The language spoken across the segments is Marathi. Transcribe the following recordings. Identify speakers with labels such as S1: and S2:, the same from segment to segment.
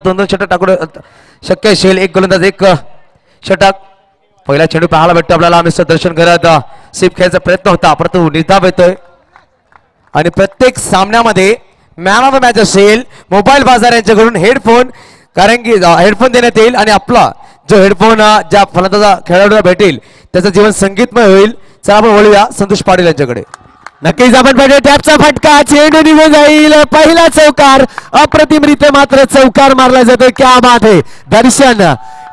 S1: दोन षटक टाकून शक्य असेल. एक गोलंदाज एक षटक. पहिला चेंडू पाहायला भेटतो आपल्याला. मिस्टर दर्शन करत सीप खेळायचा प्रयत्न होता परंतु निताब येतोय. आणि प्रत्येक सामन्यामध्ये मॅन ऑफ द मॅच असेल मोबाईल बाजार यांच्याकडून हेडफोन, कारण की हेडफोन देण्यात येईल आणि आपला जो हेडफोन ज्या फलंदाजा खेळाडूला भेटेल त्याचं जीवन संगीतमय होईल. चला आपण वळूया संतोष पाटील यांच्याकडे.
S2: नक्कीच आपण पाहिजे टॅपचा फटका, चेंडू निघून जाईल. पहिला चौकार अप्रतिमरित्या मात्र चौकार मारला जातोय. क्या बात आहे. दर्शन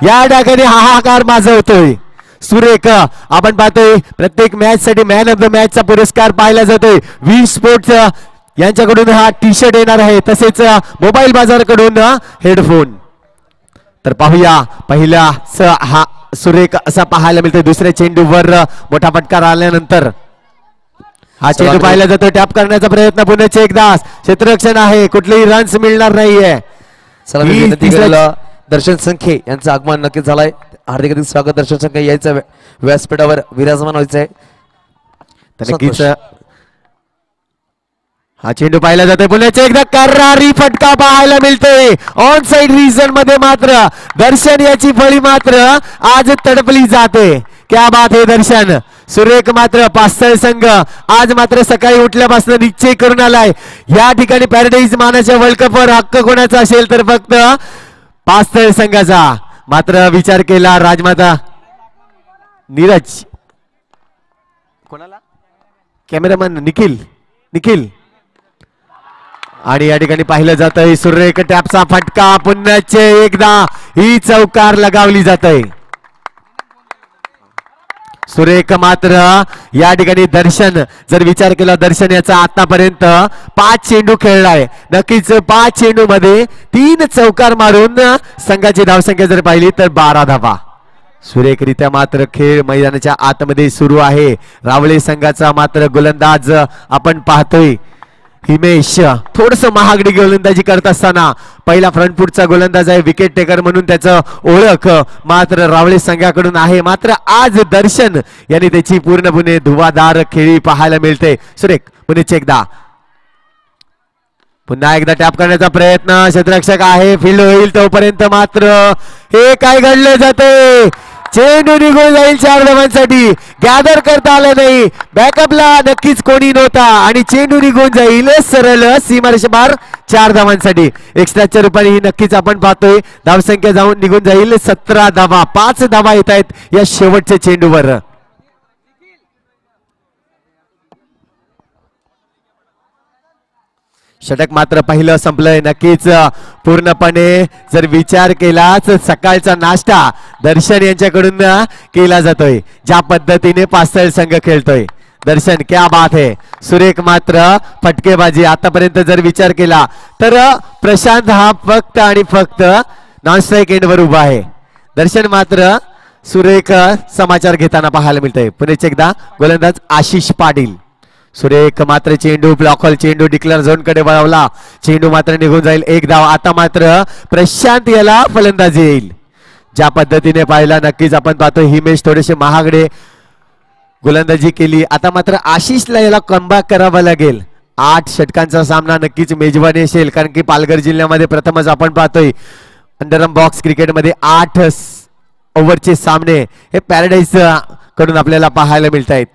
S2: या डागाने हाहाकार माजवतोय. सुरेख आपण पाहतोय प्रत्येक मॅच साठी मॅन ऑफ द मॅच चा पुरस्कार पाहिला जातोय. वी स्पोर्ट्स यांच्याकडून हा टी शर्ट येणार आहे, तसेच मोबाईल बाजार कडून हेडफोन. तर पाहूया पहिला हा सुरेख असा पाहायला मिळतोय. दुसऱ्या चेंडूवर मोठा फटका आल्यानंतर हा चेंडू पाहिला जातो. टॅप करण्याचा प्रयत्न पुन्हा एकदा. क्षेत्ररक्षण आहे, कुठलेही रन्स मिळणार नाहीये.
S1: दर्शन संखे यांचं आगमन नक्कीच झालंय. हार्दिक स्वागत दर्शन संखे यायचं व्यासपीठावर विराजमान व्हायचंय.
S2: तर नक्कीच हा चेंडू पाहिला जातोय. पुन्हा एकदा करारी फटका पाहायला मिळतोय. ऑन साइड रिजन मध्ये मात्र दर्शन याची फळी मात्र आज तडपली जाते. क्या बात आहे दर्शन. सुरेख मात्र पास्तळ संघ आज मात्र सकाळी उठल्यापासून निश्चय करून आलाय. या ठिकाणी पॅराडाईज मानाच्या वर्ल्ड कप वर हक्क कोणाचा असेल तर फक्त पास्तळ संघाचा. मात्र विचार केला राजमाता नीरज, कोणाला कॅमेरामॅन निखिल आणि या ठिकाणी पाहिलं जातंय सुरेख टॅपचा फटका. पुन्हा एकदा ही चौकार लगावली जाते. सुरेख मात्र या ठिकाणी दर्शन जर विचार केला, दर्शन याचा आतापर्यंत 5 चेंडू खेळलाय. नक्कीच 5 चेंडू मध्ये 3 चौकार मारून संघाची धावसंख्या जर पाहिली तर 12 धावा. सुरेखरित्या मात्र खेळ मैदानाच्या आतमध्ये सुरू आहे. रावळे संघाचा मात्र गोलंदाज आपण पाहतोय हिमेश थोडस महागडी गोलंदाजी करत असताना पहिला फ्रंट फुटचा गोलंदाज आहे. विकेट टेकर म्हणून त्याचं ओळख मात्र रावळे संघाकडून आहे. मात्र आज दर्शन यांनी त्याची पूर्णपणे धुवाधार खेळी पाहायला मिळते. सुरेख पुन्हा एकदा टॅप करण्याचा प्रयत्न. क्षेत्ररक्षक आहे, फील्ड होईल तोपर्यंत मात्र हे काय घडलं जाते. चेंडू निघून जाईल 4 धावांसाठी. गॅदर करता आलं नाही, बॅकअपला नक्कीच कोणी नव्हता आणि चेंडू निघून जाईल सरळ सीमारेषेपार 4 धावांसाठी. एक्स्ट्राच्या रूपाने ही नक्कीच आपण पाहतोय धावसंख्या जाऊन निघून जाईल 17 धावा. 5 धावा येत आहेत या शेवटच्या चेंडूवर. षटक मात्र पहिलं संपलंय. नक्कीच पूर्णपणे जर विचार केलाच सकाळचा नाश्ता दर्शन यांच्याकडून केला जातोय. ज्या पद्धतीने पास्तळ संघ खेळतोय दर्शन, क्या बात है. सुरेख मात्र फटकेबाजी आतापर्यंत जर विचार केला तर प्रशांत हा फक्त आणि फक्त नॉन स्ट्राईक एंडवर उभा आहे. दर्शन मात्र सुरेख समाचार घेताना पाहायला मिळतंय. पुन्हा एकदा गोलंदाज आशिष पाटील. सुरेख मात्र चेंडू ब्लॉक हॉल, चेंडू डिक्लेअर झोन कडे वळवला. चेंडू मात्र निघून जाईल 1 धाव. आता मात्र प्रशांत याला फलंदाजी येईल. ज्या पद्धतीने पाहिला नक्कीच आपण पाहतो हिमेश थोडेसे महागडे गोलंदाजी केली. आता मात्र आशिषला याला कमबॅक करावा लागेल. 8 षटकांचा सामना नक्कीच मेजवानी असेल, कारण की पालघर जिल्ह्यामध्ये प्रथमच आपण पाहतोय अंडरआर्म बॉक्स क्रिकेटमध्ये 8 ओव्हरचे सामने हे पॅराडाईज कडून आपल्याला पाहायला मिळत आहेत.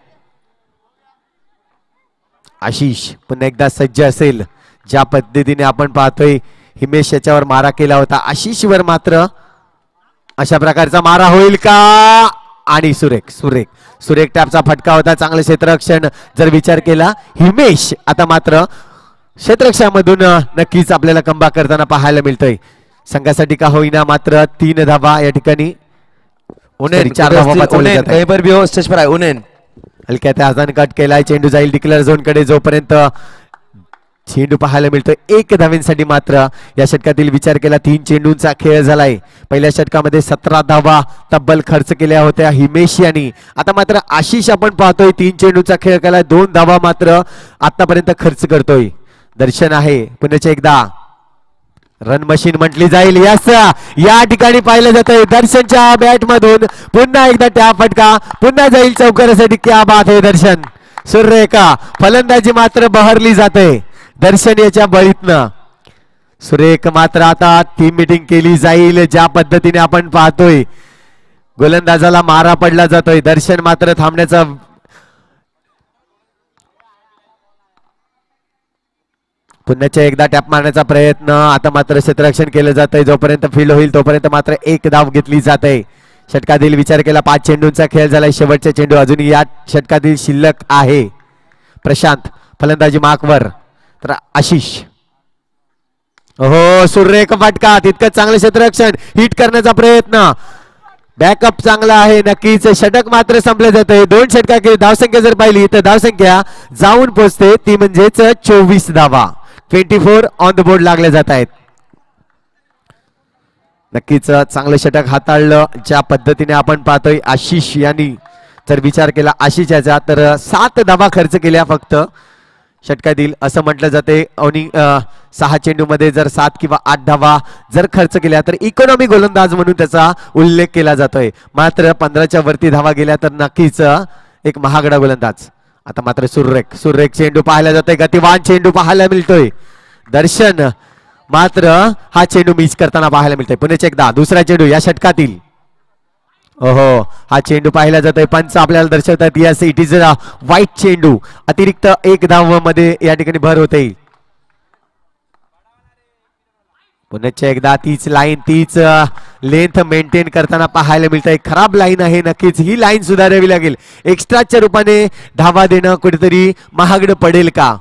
S2: आशिष पुन्हा एकदा सज्ज असेल. ज्या पद्धतीने आपण पाहतोय हिमेश याच्यावर मारा केला होता, आशिषवर मात्र अशा प्रकारचा मारा होईल का. आणि सुरेख टॅपचा फटका होता. चांगलं क्षेत्ररक्षण जर विचार केला हिमेश आता मात्र क्षेत्ररक्षणामधून नक्कीच आपल्याला कमबॅक करताना पाहायला मिळतंय. संघासाठी का होईना मात्र 3 धावा या ठिकाणी. 4 धावा हलक्या त्या हाताने कट केलाय. चेंडू जाईल डिक्लेअर झोन कडे. जोपर्यंत चेंडू पाहायला मिळतोय 1 धावेसाठी मात्र या षटकातील विचार केला 3 चेंडूंचा खेळ झालाय. पहिल्या षटकामध्ये 17 धावा तब्बल खर्च केल्या होत्या हिमेश यांनी. आता मात्र आशिष आपण पाहतोय 3 चेंडूंचा खेळ केलाय, 2 धावा मात्र आतापर्यंत खर्च करतोय. दर्शन आहे पुन्हा एकदा रन मशीन म्हटली जाईल. यस या ठिकाणी पाहिलं जातंय दर्शनच्या बॅट मधून पुन्हा एकदा टॅप फटका. पुन्हा जाईल चौकारासाठी. क्या बात आहे दर्शन. सुरेख फलंदाजी मात्र बहरली जाते दर्शन याच्या बळीतनं. सुरेख मात्र आता टीम मीटिंग केली जाईल ज्या पद्धतीने आपण पाहतोय गोलंदाजाला मारा पडला जातोय. दर्शन मात्र थांबण्याचा पुन्हा एकदा टॅप मारण्याचा प्रयत्न. आता मात्र क्षेत्ररक्षण केलं जातंय. जोपर्यंत फील्ड होईल तोपर्यंत मात्र एक धाव घेतली जाते. षटकातील विचार केला 5 चेंडूंचा खेळ झालाय. शेवटचे चेंडू अजून या षटकातील शिल्लक आहे. प्रशांत फलंदाजी मार्कवर तर आशिष. हो सुरेख फटका. तितकं चांगलं क्षेत्ररक्षण हिट करण्याचा प्रयत्न. बॅकअप चांगला आहे. नक्कीच षटक मात्र संपले जाते. 2 षटकाची धावसंख्या जर पाहिली तर धावसंख्या जाऊन पोहोचते ती म्हणजेच 24 धावा. 24 ऑन द बोर्ड लागले जात आहेत. नक्कीच चांगलं षटक हाताळलं ज्या पद्धतीने आपण पाहतोय आशिष यांनी. जर विचार केला आशिष याचा तर 7 धावा खर्च केल्या फक्त षटकातील असं म्हटलं जाते. आणि 6 चेंडूमध्ये जर 7 किंवा 8 धावा जर खर्च केल्या तर इकॉनॉमी गोलंदाज म्हणून त्याचा उल्लेख केला जातोय. मात्र 15च्या वरती धावा गेल्या तर नक्कीच एक महागडा गोलंदाज. आता मात्र सुरेख चेंडू पाहायला जातोय. गतिवान चेंडू पाहायला मिळतोय. दर्शन मात्र हा चेंडू मिस करताना पाहायला मिळतोय. पुन्हा एकदा दुसरा चेंडू या षटकातील. ओहो हा चेंडू पाहिला जातोय. पंच आपल्याला दर्शवतात यस इट इज अ वाईट चेंडू. अतिरिक्त 1 धाव मध्ये या ठिकाणी भर होते. पुन्हा एकदा तीच लाईन तीच लेंथ मेंटेन करताना पाहायला मिळतंय. खराब लाईन आहे. नक्कीच ही लाईन सुधारावी लागेल. एक्स्ट्राच्या रूपाने धावा देणं कुठेतरी महागड पडेल का.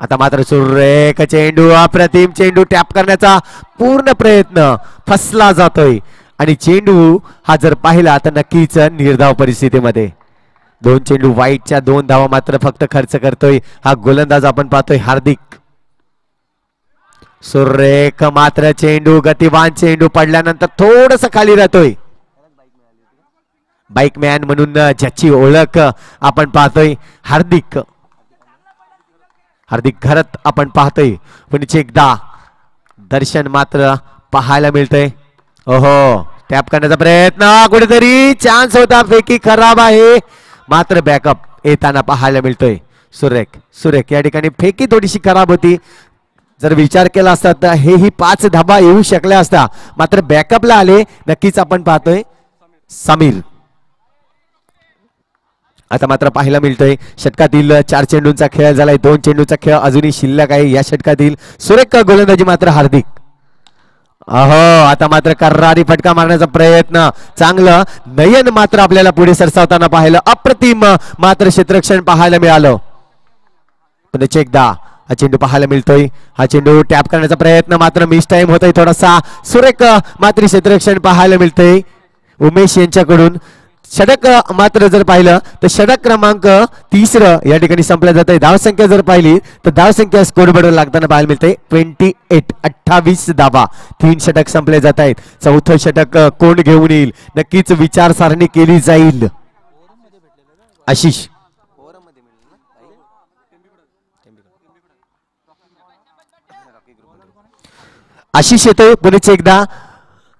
S2: आता मात्र सुरेख चेंडू अप्रतिम चेंडू. टॅप करण्याचा पूर्ण प्रयत्न फसला जातोय. आणि चेंडू हा जर पाहिला तर नक्कीच निर्धाव परिस्थितीमध्ये 2 चेंडू वाईटच्या 2 धावा मात्र फक्त खर्च करतोय हा गोलंदाज आपण पाहतोय हार्दिक. सुरेख मात्र चेंडू गतिवान चेंडू पडल्यानंतर थोडस खाली राहतोय. बाईकमॅन म्हणून ज्याची ओळख आपण पाहतोय हार्दिक घरात आपण पाहतोय. पुन्हा एकदा दर्शन मात्र पाहायला मिळतंय. ओहो टॅप करण्याचा प्रयत्न कुठेतरी चान्स होता. फेकी खराब आहे. मात्र बॅकअप येताना पाहायला मिळतोय. सुरेख या ठिकाणी फेकी थोडीशी खराब होती. जर विचार केला असता तर हेही 5 धाबा येऊ शकल्या असता. मात्र बॅकअपला आले. नक्कीच आपण पाहतोय समीर. आता मात्र पाहायला मिळतोय षटकातील 4 चेंडूंचा खेळ झालाय. 2 चेंडूचा खेळ अजूनही शिल्लक आहे या षटकातील. सुरेख गोलंदाजी मात्र हार्दिक. अहो आता मात्र कर्रारी फटका मारण्याचा प्रयत्न. चांगलं नयन मात्र आपल्याला पुढे सरसावताना पाहिलं. अप्रतिम मात्र क्षेत्ररक्षण पाहायला मिळालं. पुन्हा एकदा हा चेंडू पाहायला मिळतोय. हा चेंडू टॅप करण्याचा प्रयत्न मात्र मिस टाइम होतोय थोडासा. सुरेख मात्र क्षेत्ररक्षण पाहायला मिळतंय उमेश यांच्याकडून. षटक मात्र जर पाहिलं तर षटक क्रमांक 3 या ठिकाणी संपल्या जात आहे. धावसंख्या जर पाहिली तर धावसंख्या स्कोरबोर्डवर लागताना पाहायला मिळते 28 धावा. 3 षटक संपले जात आहेत. 4थं षटक कोण घेऊन येईल नक्कीच विचारसरणी केली जाईल. आशिष येतोय. पुन्हा एकदा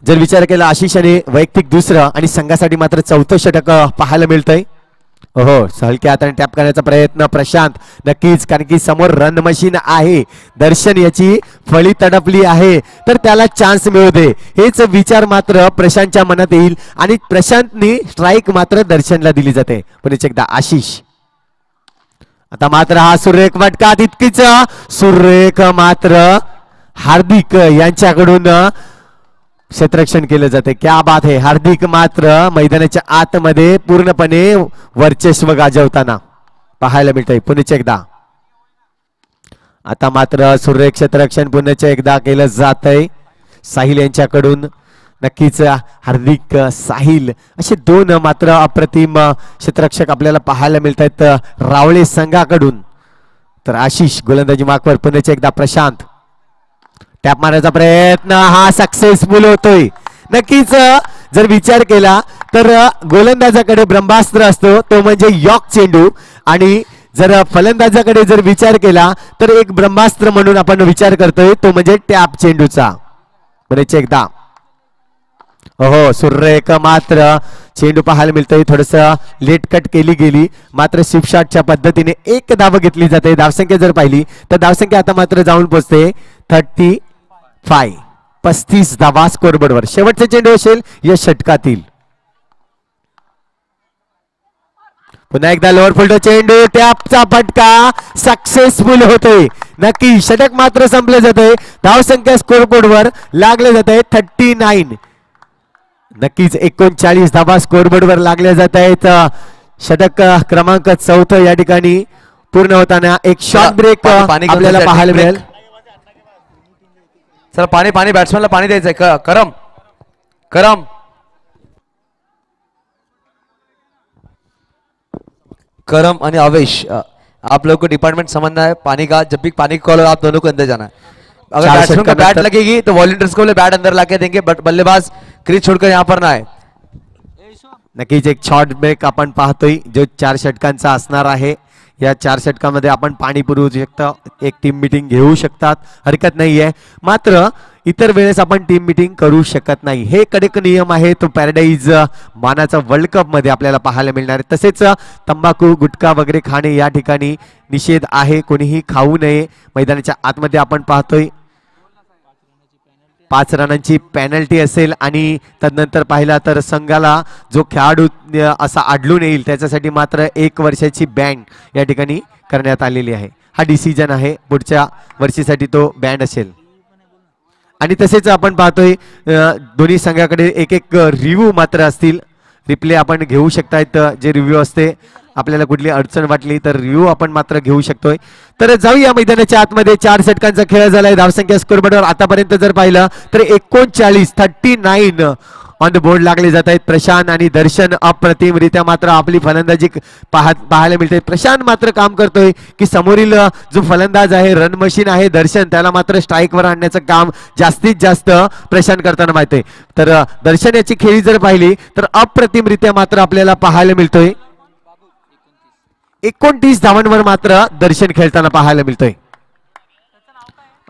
S2: जर विचार केला आशिषाने वैयक्तिक 2रं आणि संघासाठी मात्र 4थं षटक पाहायला मिळतंय. हो हलक्या हाताने टॅप करण्याचा प्रयत्न प्रशांत. नक्कीच कारण की समोर रन मशीन आहे. दर्शन याची फळी तडपली आहे तर त्याला चान्स मिळू दे हेच विचार मात्र प्रशांतच्या मनात येईल. आणि प्रशांतनी स्ट्राईक मात्र दर्शनला दिली जाते. पुन्हा एकदा आशिष. आता मात्र हा सुरेख फटका. तितकीच सुरेख मात्र हार्दिक यांच्याकडून क्षेत्ररक्षण केलं जाते. क्या बात है. हार्दिक मात्र मैदानाच्या आतमध्ये पूर्णपणे वर्चस्व गाजवताना पाहायला मिळतंय. पुन्हा एकदा आता मात्र सुरेख क्षेत्ररक्षण पुन्हा एकदा केलं जातंय साहिल यांच्याकडून. नक्कीच हार्दिक साहिल असे 2 मात्र अप्रतिम क्षेत्ररक्षक आपल्याला पाहायला मिळत आहेत रावळे संघाकडून. तर आशिष गोलंदाजी मार्कवर. पुन्हा एकदा प्रशांत टॅप मारण्याचा प्रयत्न हा सक्सेसफुल होतोय. नक्कीच जर विचार केला तर गोलंदाजाकडे ब्रह्मास्त्र असतो तो म्हणजे यॉर्क चेंडू. आणि जर फलंदाजाकडे जर विचार केला तर एक ब्रह्मास्त्र म्हणून आपण विचार करतोय तो म्हणजे टॅप चेंडूचा. पुन्हा एकदा हो सुरेख मात्र चेंडू पाहायला मिळतोय थोडस लेट कट केली गेली मात्र शिप शॉटच्या पद्धतीने एक धाव घेतली जाते. धावसंख्या जर पाहिली तर धावसंख्या आता मात्र जाऊन पोहोचते 35. 35 धावा स्कोरबोर्डवर. शेवटचा चेंडू असेल या षटकातील. पुन्हा एकदा लोअर फुलटो चेंडू टॅपचा फटका सक्सेसफुल होतोय. नक्की षटक मात्र संपले जाते. धावसंख्या स्कोरबोर्डवर लागले जाते 39. नक्कीच 39 धावा स्कोरबोर्डवर लागल्या जात आहेत. षटक क्रमांक 4 या ठिकाणी पूर्ण होताना एक शॉर्ट ब्रेक आपल्याला पाहायला मिळेल.
S1: चला पाणी बॅट्समॅनला पाणी द्यायचंय. करम करम करम आणि आवेश, आप लोग को डिपार्टमेंट समझना है. पानी का जब भी पानी कॉल आप दोनों को अंदर जाना है. अगर बैट्समैन को बैट लगेगी तो वॉलंटियर्स को बैट अंदर लाके देंगे बट बल्लेबाज क्रीज छोड़कर यहाँ पर ना आए.
S2: नक्कीच एक शॉर्ट ब्रेक आपण पाहतोय जो 4 षटकांचा असणार आहे. या 4 षटकामध्ये आपण पाणी पुरवू शकता. एक टीम मीटिंग घेऊ शकतात, हरकत नाहीये. मात्र इतर वेळेस आपण टीम मीटिंग करू शकत नाही. हे कडक नियम आहे. तो पॅराडाईज मानाचा वर्ल्ड कप मध्ये आपल्याला पाहायला मिळणार आहे. तसेच तंबाखू गुटखा वगैरे खाणे या ठिकाणी निषेध आहे. कोणीही खाऊ नये. मैदानाच्या आतमध्ये आपण पाहतोय 5 रनांची पेनल्टी असेल आणि तदनंतर पाहिला तर संघाला जो खेळाडू असा आढळून येईल त्याच्यासाठी मात्र 1 वर्षाची बॅन या ठिकाणी करण्यात आलेली आहे. हा डिसिजन आहे. पुढच्या वर्षीसाठी तो बॅन असेल. आणि तसेच आपण पाहतोय दोन्ही संघाकडे एक रिव्ह्यू मात्र असतील. रिप्ले आपण घेऊ शकतायत. जे रिव्ह्यू असते आपल्याला कुठली अडचण वाटली तर रिव्ह्यू आपण मात्र घेऊ शकतोय. तर जाऊया मैदानाच्या आतमध्ये. 4 षटकांचा खेळ झालाय. धावसंख्या स्कोरबोर्डवर आतापर्यंत जर पाहिलं तर 39 ऑन द बोर्ड लागले जात आहेत. प्रशांत आणि दर्शन अप्रतिमरित्या मात्र आपली फलंदाजी पाहायला मिळते. प्रशांत मात्र काम करतोय की समोरील जो फलंदाज आहे रन मशीन आहे दर्शन त्याला मात्र स्ट्राईकवर आणण्याचं काम जास्तीत जास्त प्रशांत करताना माहिती. तर दर्शन याची खेळी जर पाहिली तर अप्रतिमरित्या मात्र आपल्याला पाहायला मिळतोय. 29 धावांवर मात्र दर्शन खेळताना पाहायला मिळतोय.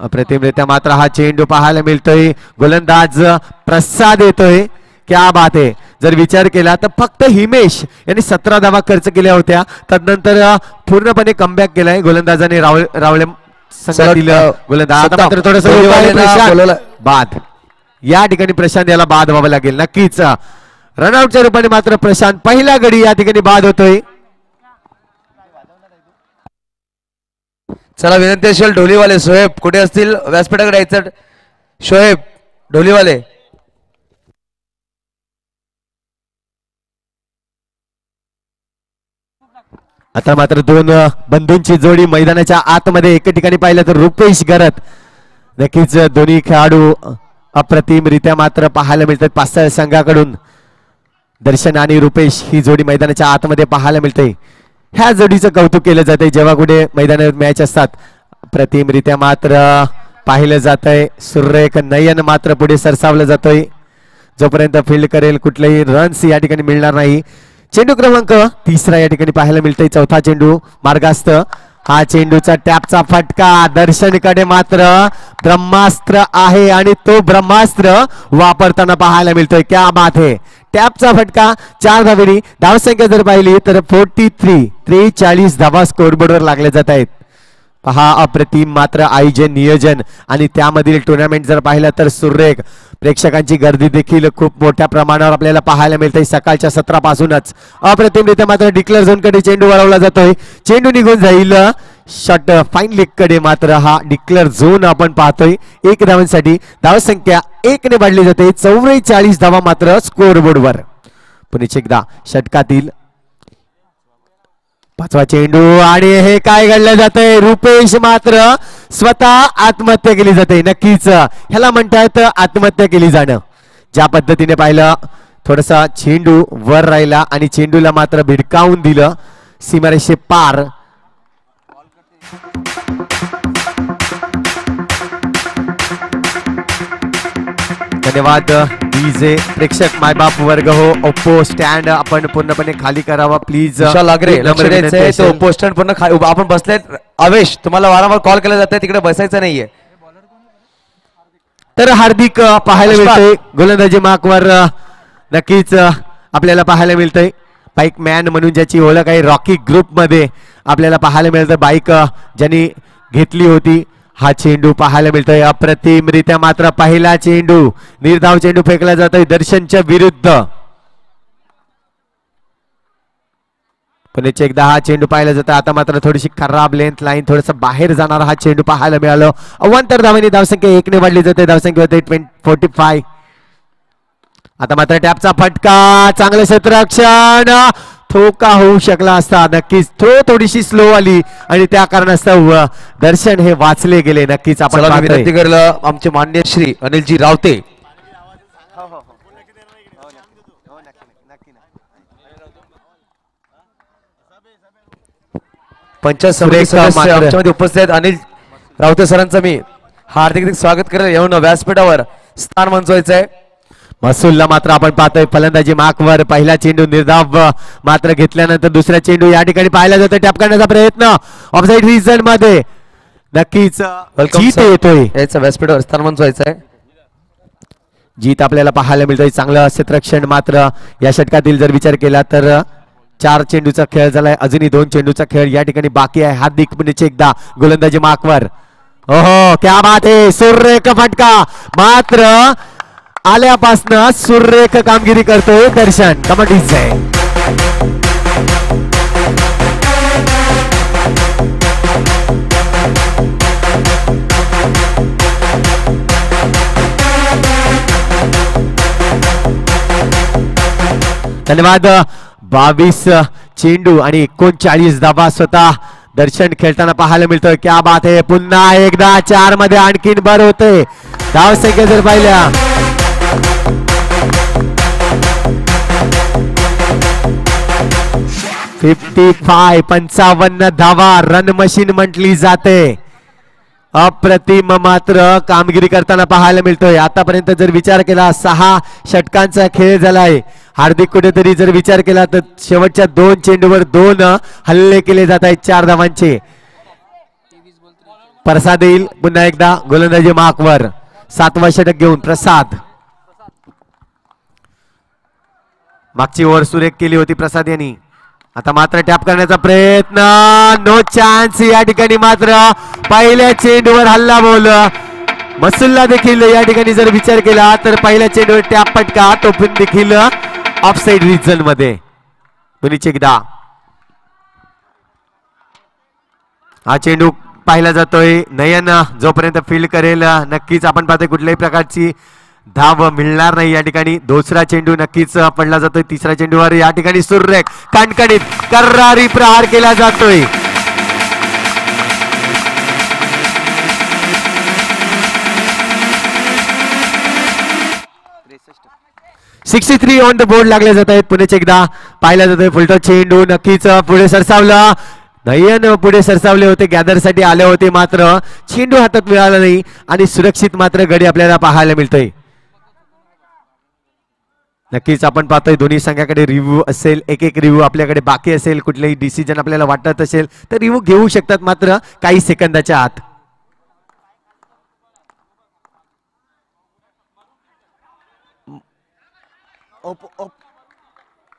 S2: अप्रतिमरित्या मात्र हा चेंडू पाहायला मिळतोय. गोलंदाज प्रसाद येतोय. क्या बात आहे. जर विचार केला तर फक्त हिमेश यांनी 17 धावा खर्च केल्या होत्या. तदनंतर पूर्णपणे कमबॅक केलाय गोलंदाजाने. रावळे संघातील गोलंदाज मात्र थोडंसं बाद. या ठिकाणी प्रशांत याला बाद व्हावं लागेल. नक्कीच रनआउटच्या रूपाने मात्र प्रशांत पहिला गडी या ठिकाणी बाद होतोय.
S1: चला विनंती असेल ढोलीवाले शोएब कुठे असतील व्यासपीठाकडे यायचं. शोएब ढोलीवाले.
S2: आता मात्र 2 बंधूंची जोडी मैदानाच्या आतमध्ये एका ठिकाणी पाहिलं तर रुपेश गरत. नक्कीच दोन्ही खेळाडू अप्रतिमरित्या मात्र पाहायला मिळतात. पासळ संघाकडून दर्शन आणि रुपेश ही जोडी मैदानाच्या आतमध्ये पाहायला मिळते. ह्या जोडीचं कौतुक केलं जाते जेव्हा कुठे मैदानात मॅच असतात. प्रतिमरित्या मात्र पाहिलं जातंय. सुरेख नयन मात्र पुढे सरसावलं जातोय. जोपर्यंत फील्ड करेल कुठलेही रन्स या ठिकाणी मिळणार नाही. चेंडू क्रमांक 3 या ठिकाणी पाहायला मिळतोय. 4था चेंडू मार्गास्त. हा चेंडूचा टॅपचा फटका दर्शनकडे मात्र ब्रह्मास्त्र आहे आणि तो ब्रह्मास्त्र वापरताना पाहायला मिळतोय. क्या बात है. टॅपचा फटका 4 धावेनी. धावसंख्या जर पाहिली तर 43 धावा स्कोरबोर्डवर लागले जात आहेत. पहा अप्रतिम मात्र आयोजन नियोजन आणि त्यामधील टुर्नामेंट जर पाहिलं तर सुरेख. प्रेक्षकांची गर्दी देखील खूप मोठ्या प्रमाणावर आपल्याला पाहायला मिळते. सकाळच्या 17 पासूनच अप्रतिमरित्या मात्र डिक्लेअर झोन कडे चेंडू वळवला जातोय. चेंडू निघून जाईल शॉट फाईन लेग कडे. मात्र हा डिक्लेअर झोन आपण पाहतोय. 1 धावांसाठी धावसंख्या 1 ने वाढली जाते. 44 धावा मात्र स्कोरबोर्डवर. पुन्हा एकदा षटकातील 5वा चेंडू आणि हे काय घडलं जातंय. रुपेश मात्र स्वतः आत्महत्या केली जाते. नक्कीच ह्याला म्हणतात आत्महत्या केली जाणं. ज्या पद्धतीने पाहिलं थोडासा चेंडू वर राहिला आणि चेंडूला मात्र भिडकावून दिलं सीमारेषे पार. धन्यवाद डीजे. प्रेक्षक मायबाप वर्ग हो. ओप्पो स्टँड आपण पूर्णपणे खाली करावा प्लीज.
S1: ओप्पो स्टँड पूर्ण आपण बसले. आवेश तुम्हाला वारंवार कॉल केला जाते तिकडे बसायचं नाहीये.
S2: तर हार्दिक पाहायला मिळते गोलंदाजी मार्कवर. नक्कीच आपल्याला पाहायला मिळतंय. बाईक मॅन म्हणून ज्याची ओळख आहे रॉकी ग्रुप मध्ये आपल्याला पाहायला मिळतं. बाईक ज्यांनी घेतली होती. हा चेंडू पाहायला मिळतोय अप्रतिमरित्या. मात्र पहिला चेंडू निर्धाव चेंडू फेकला जातोय दर्शनच्या विरुद्ध. पुन्हा एकदा हा चेंडू पाहायला जातो. आता मात्र थोडीशी खराब लेंथ लाईन थोडस बाहेर जाणारा हा चेंडू पाहायला मिळालं. अवांतर धावांनी धावसंख्या 1 ने वाढली जाते. धावसंख्या होते 45. आता मात्र टॅपचा फटका. चांगलं क्षेत्ररक्षण. थ्रो का होऊ शकला असता. नक्कीच थ्रो थोडीशी स्लो आली आणि त्या कारणास्तव दर्शन हे वाचले गेले. नक्कीच आपण
S1: विनंती करलं आमचे मान्य श्री अनिलजी रावते. पंचायत समिती सदस्य आमच्यामध्ये उपस्थित आहेत. अनिल रावते सरांचं मी हार्दिक स्वागत करेल. येऊन व्यासपीठावर स्थान मंजवायचं आहे.
S2: मसूलला मात्र आपण पाहतोय फलंदाजी मार्कवर. पहिला चेंडू निर्धाव मात्र घेतल्यानंतर दुसरा चेंडू या ठिकाणी पाहायला जातो. टॅप करण्याचा प्रयत्न ऑफसाइड रिजन मध्ये. नक्कीच जीत येतोय.
S1: याचं व्यासपीठावर स्थान मंजवायचं आहे.
S2: जीत आपल्याला पाहायला मिळतोय. चांगलं क्षेत्ररक्षण मात्र या षटकातील जर विचार केला तर 4 चेंडूचा खेळ झालाय. अजूनही 2 चेंडूचा खेळ या ठिकाणी बाकी आहे. हार्दिक पुन्हा एकदा गोलंदाजी मार्कवर. ओहो क्या बात आहे. सुरेख फटका. मात्र आल्यापासनं सुरेख कामगिरी करतोय दर्शन कबड्डीचे. धन्यवाद. 22 चेंडू आणि 39 धावा स्वतः दर्शन खेळताना पाहायला मिळतोय. क्या बात आहे. पुन्हा एकदा 4 मध्ये आणखीन भर होते. धावसंख्या जर पाहिल्या 55 धावा रन मशीन म्हटली जाते. अप्रतिम मात्र कामगिरी करताना पाहायला मिळतोय. आतापर्यंत जर विचार केला 6 षटकांचा खेळ झालाय. हार्दिक कुठेतरी जर विचार केला तर शेवटच्या 2 चेंडूवर 2 हल्ले केले जात आहेत 4 धावांचे. प्रसाद येईल पुन्हा एकदा गोलंदाजी मार्कवर. 7वा षटक घेऊन प्रसाद. मागची ओव्हर सुरेख केली होती प्रसाद यांनी. आता मात्र टॅप करण्याचा प्रयत्न. No chance. या ठिकाणी मात्र पहिल्या चेंडूवर हल्ला बोल. मसूलला देखील या ठिकाणी जर विचार केला तर पहिल्या चेंडूवर टॅप फटका. तो पण देखील ऑफसाइड रिजन मध्ये. पुन्हा एकदा हा चेंडू पाहिला जातोय. नयन जोपर्यंत फील्ड करेल नक्कीच आपण पाहतोय कुठल्याही प्रकारची धाव मिळणार नाही. या ठिकाणी दुसरा चेंडू नक्कीच पडला जातोय. तिसऱ्या चेंडूवर या ठिकाणी सुरेख कणकणीत कर्रारी प्रहार केला जातोय. 63 ऑन द बोर्ड लागले जात आहेत. पुणे एकदा पाहिला जातोय. फुलटो चेंडू नक्कीच पुढे सरसावला. नयन पुढे सरसावले होते. गॅदर साठी आले होते मात्र चेंडू हातात मिळाला नाही आणि सुरक्षित मात्र गडी आपल्याला पाहायला मिळतोय. नक्कीच आपण पाहतोय दोन्ही संघाकडे रिव्ह्यू असेल. एक रिव्ह्यू आपल्याकडे बाकी असेल. कुठलेही डिसिजन आपल्याला वाटत असेल तर रिव्ह्यू घेऊ शकतात मात्र काही सेकंदाच्या आत.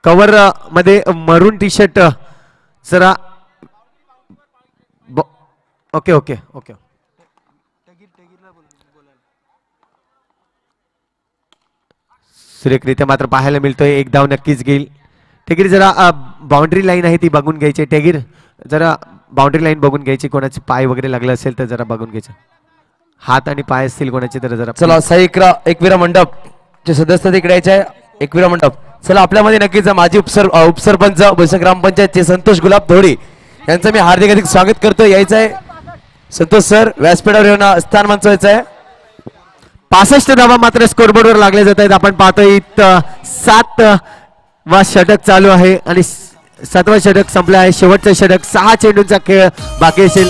S2: कव्हर मध्ये मरून टी शर्ट जरा ओके ओके ओके. सुरेखरित्या मात्र पाहायला मिळतोय. एक धाव नक्कीच घेईल. टेगीर जरा बाउंड्री लाईन आहे ती बघून घ्यायची. टेगीर जरा बाउंड्री लाईन बघून घ्यायची. कोणाचे पाय वगैरे लागले असेल तर जरा बघून घ्यायचं. हात आणि पाय असतील कोणाचे तर जरा.
S1: चला एकविरा मंडप चे सदस्य तिकडे यायचे आहे. एकविरा मंडप. चला आपल्यामध्ये नक्कीच माजी उपसरपंच बैसक ग्रामपंचायतचे संतोष गुलाब धोडी यांचं मी हार्दिक स्वागत करतो. यायचं आहे संतोष सर. व्यासपीठावर येऊन स्थान मंचवायचं आहे.
S2: 65 धावा मात्र स्कोरबोर्डवर लागले जात आहेत. आपण पाहतोय 7वा षटक चालू आहे आणि 7वा षटक संपलं आहे. शेवटचं षटक 6 चेंडूंचा खेळ बाकी असेल.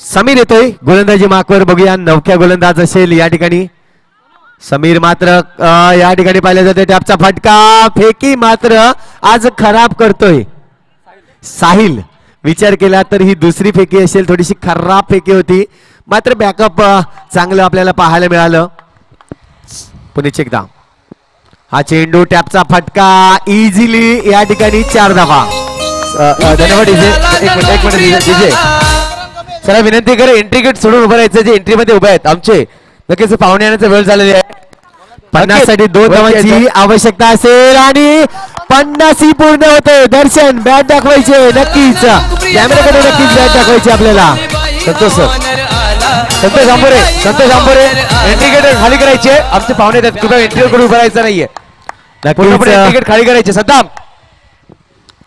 S2: समीर येतोय गोलंदाजी मार्कवर. बघूया नवख्या गोलंदाज असेल या ठिकाणी. समीर मात्र या ठिकाणी पाहिलं जाते. टॅपचा फटका. फेकी मात्र आज खराब करतोय साहिल. विचार केला तर ही दुसरी फेकी असेल. थोडीशी खराब फेकी होती मात्र बॅकअप चांगलं आपल्याला पाहायला मिळालं. पुन्हा एकदा हा चेंडू टॅपचा फटका इझिली या ठिकाणी 4 धावा.
S1: धन्यवाद डीजे. एक मिनिट डीजे. चला विनंती करे एंट्री गेट सोडून उभं राहायचं. जे एंट्री मध्ये उभे आहेत आमचे नक्कीच पाहुणे येण्याचा वेळ झालेली आहे.
S2: 50 साठी 2 धावांची आवश्यकता असेल आणि 50 ही पूर्ण होते. दर्शन बॅट दाखवायचे नक्कीच कॅमेऱ्याकडे नक्कीच बॅट दाखवायची आपल्याला.
S1: संतोष आंबोरे एंट्री गेट खाली करायचे. आमचे पाहुणे आहेत कृपया एंट्री कडून उभं राहायचं नाहीये. एंट्री गेट खाली करायचे. सद्दाम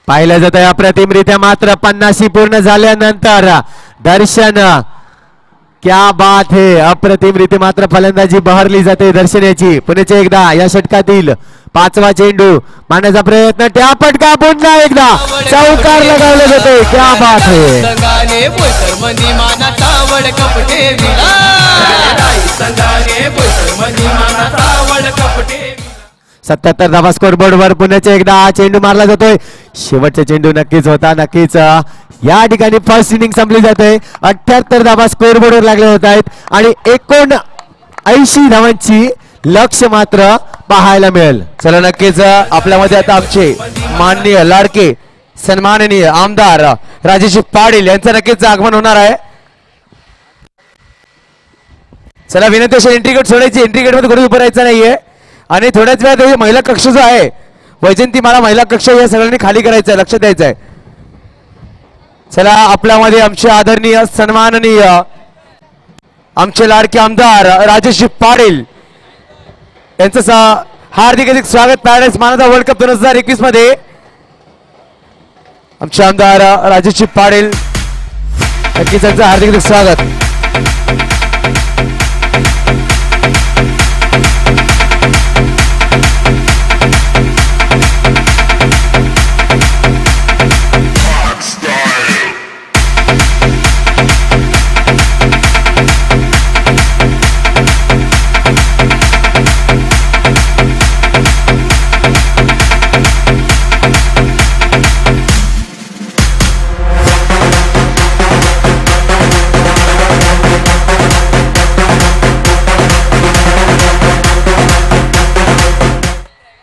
S2: पाहिलं जात आहे अप्रतिमरित्या. मात्र 50 ही पूर्ण झाल्यानंतर दर्शन क्या बात है. अप्रतिमरित्या मात्र फलंदाजी बहरली जाते दर्शनाची. पुण्याच्या एकदा या षटकातील 5वा चेंडू मारण्याचा प्रयत्न. त्या फटका पुन्हा एकदा चौकार लगावला जाते. क्या बात है. 77 धावा स्कोर बोर्ड वर. पुण्याच्या एकदा हा चेंडू मारला जातोय. शेवटचा चेंडू नक्कीच होता. नक्कीच या ठिकाणी फर्स्ट इनिंग संपली जाते. 78 धावा स्कोर बोर्ड वर लागले होत आहेत आणि 79 धावांची लक्ष मात्र पाहायला मिळेल.
S1: चला नक्कीच आपल्यामध्ये आता आमचे माननीय लाडके सन्माननीय आमदार राजेश पाटील यांचं नक्कीच आगमन होणार आहे. चला विनंती असेल एंट्री गेट सोडायची. एंट्री गेट मध्ये कोणी उभं राहायचं नाहीये आणि थोड्याच वेळात महिला कक्ष जो आहे वैजंती मला महिला कक्ष या सगळ्यांनी खाली करायचं आहे. लक्ष द्यायचं आहे. चला आपल्यामध्ये आमचे आदरणीय सन्माननीय आमचे लाडके आमदार राजेश पाटील यांचं हार्दिक स्वागत. पॅराडाईज मानाचा वर्ल्ड कप 2021 मध्ये आमचे आमदार राजेश पाटील नक्कीच त्यांचं हार्दिक स्वागत.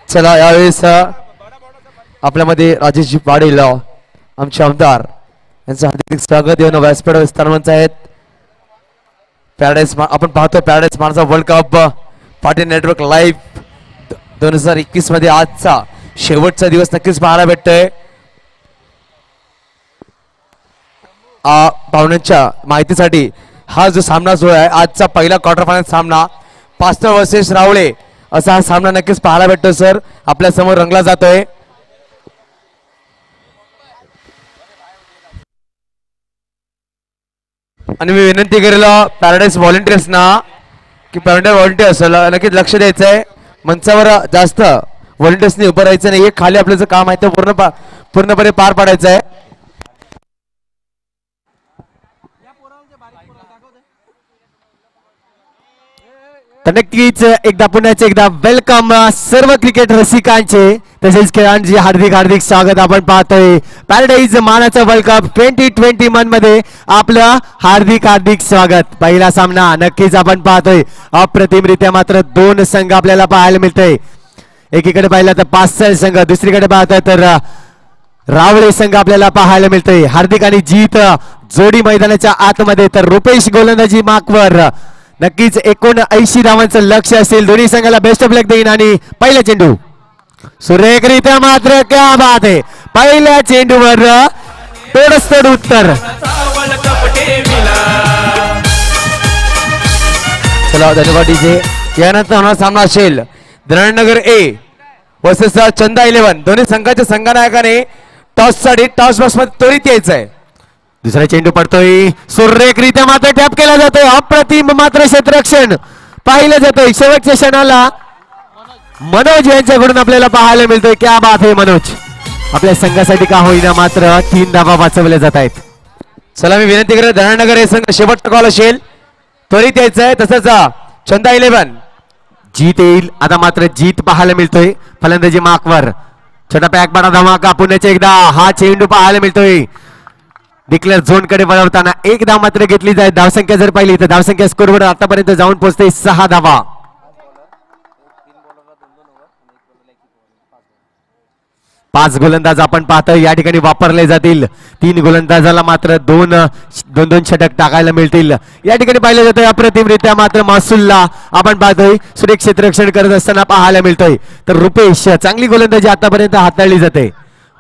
S1: चला यावेळेस आपल्यामध्ये राजेश पाटील आमचे आमदार यांचं हार्दिक स्वागत. येऊन व्यासपीठ विस्तारमंच आहेत. पॅराडाईज आपण पाहतो पॅराडाईज मानाचा world cup Patil network live 2021 मध्ये आजचा शेवटचा दिवस नक्कीच पाहायला भेटतोय. पाहुण्यांच्या माहितीसाठी हा जो सामना जो आहे आजचा पहिला क्वार्टर फायनल सामना पास्तळ वर्सेस रावळे असा हा सामना नक्कीच पाहायला भेटतो. सर आपल्या समोर रंगला जातोय. आणि मी विनंती करेल पॅराडाईज व्हॉलेंटियर्सना की पॅराडाईज व्हॉलेंटियर्स नक्कीच लक्ष द्यायचं आहे. मंचावर जास्त व्हॉलेंटियर्सनी उभं राहायचं नाही. खाली आपलं जे काम आहे ते पूर्णपणे पार पाडायचं आहे.
S2: तर नक्कीच एकदा पुण्याचे एकदा वेलकम सर्व क्रिकेट रसिकांचे तसेच खेळाडूंचे हार्दिक स्वागत. आपण पाहतोय पॅराडाईज मानाचा वर्ल्ड कप 2021 मध्ये आपलं हार्दिक स्वागत. पहिला सामना नक्कीच आपण पाहतोय अप्रतिमरित्या मात्र 2 संघ आपल्याला पाहायला मिळतोय. एकीकडे पाहिलं तर पास्तळ संघ, दुसरीकडे पाहतोय तर रावळे संघ आपल्याला पाहायला मिळतोय. हार्दिक आणि जीत जोडी मैदानाच्या आतमध्ये तर रुपेश गोलंदाजी मार्कवर. नक्कीच 79 धावांचं लक्ष असेल. दोन्ही संघाला बेस्ट ऑफ लक देईन. आणि पहिला चेंडू सुरेखरित्या मात्र क्या बात आहे. पहिल्या चेंडूवर तोडसतोड उत्तर.
S1: चला धन्यवाद डीजे. यानंतर होणार सामना असेल धरणनगर ए वर्सेस चंदा 11. दोन्ही संघाच्या संघनायकाने टॉस साठी टॉस बॉक्स मध्ये त्वरित यायचं आहे.
S2: दुसरा चेंडू पडतोय सुरेखरित्या मात्र टॅप केला जातोय. अप्रतिम मात्र क्षेत्ररक्षण पाहिलं जातोय. शेवटच्या क्षणाला मनोज यांच्याकडून आपल्याला पाहायला मिळतोय. क्या बात आहे मनोज. आपल्या संघासाठी का होईना मात्र 3 धावा वाचवल्या जात आहेत.
S1: चला मी विनंती करेन धरणनगर हे संघ शेवटचा कॉल असेल त्वरित यायचं आहे. तसंच चंदा 11
S2: जीत येईल. आता मात्र जीत पाहायला मिळतोय फलंदाजी मार्कवर. छोटा पॅक बडा धमाका. पुण्याच्या एकदा हा चेंडू पाहायला मिळतोय. डिक्लेअर झोन कडे वळवताना एक धाव मात्र घेतली जाईल. धावसंख्या जर पाहिली तर धावसंख्या स्कोरवर आतापर्यंत जाऊन पोहोचते 6 धावा. 5 गोलंदाज आपण पाहतोय या ठिकाणी वापरले जातील. 3 गोलंदाजाला मात्र दोन षटक टाकायला मिळतील. या ठिकाणी पाहिलं जातंय अप्रतिमरित्या मात्र महसूलला आपण पाहतोय सुरेख क्षेत्ररक्षण करत असताना पाहायला मिळतोय. तर रुपेश चांगली गोलंदाजी आतापर्यंत हाताळली जाते.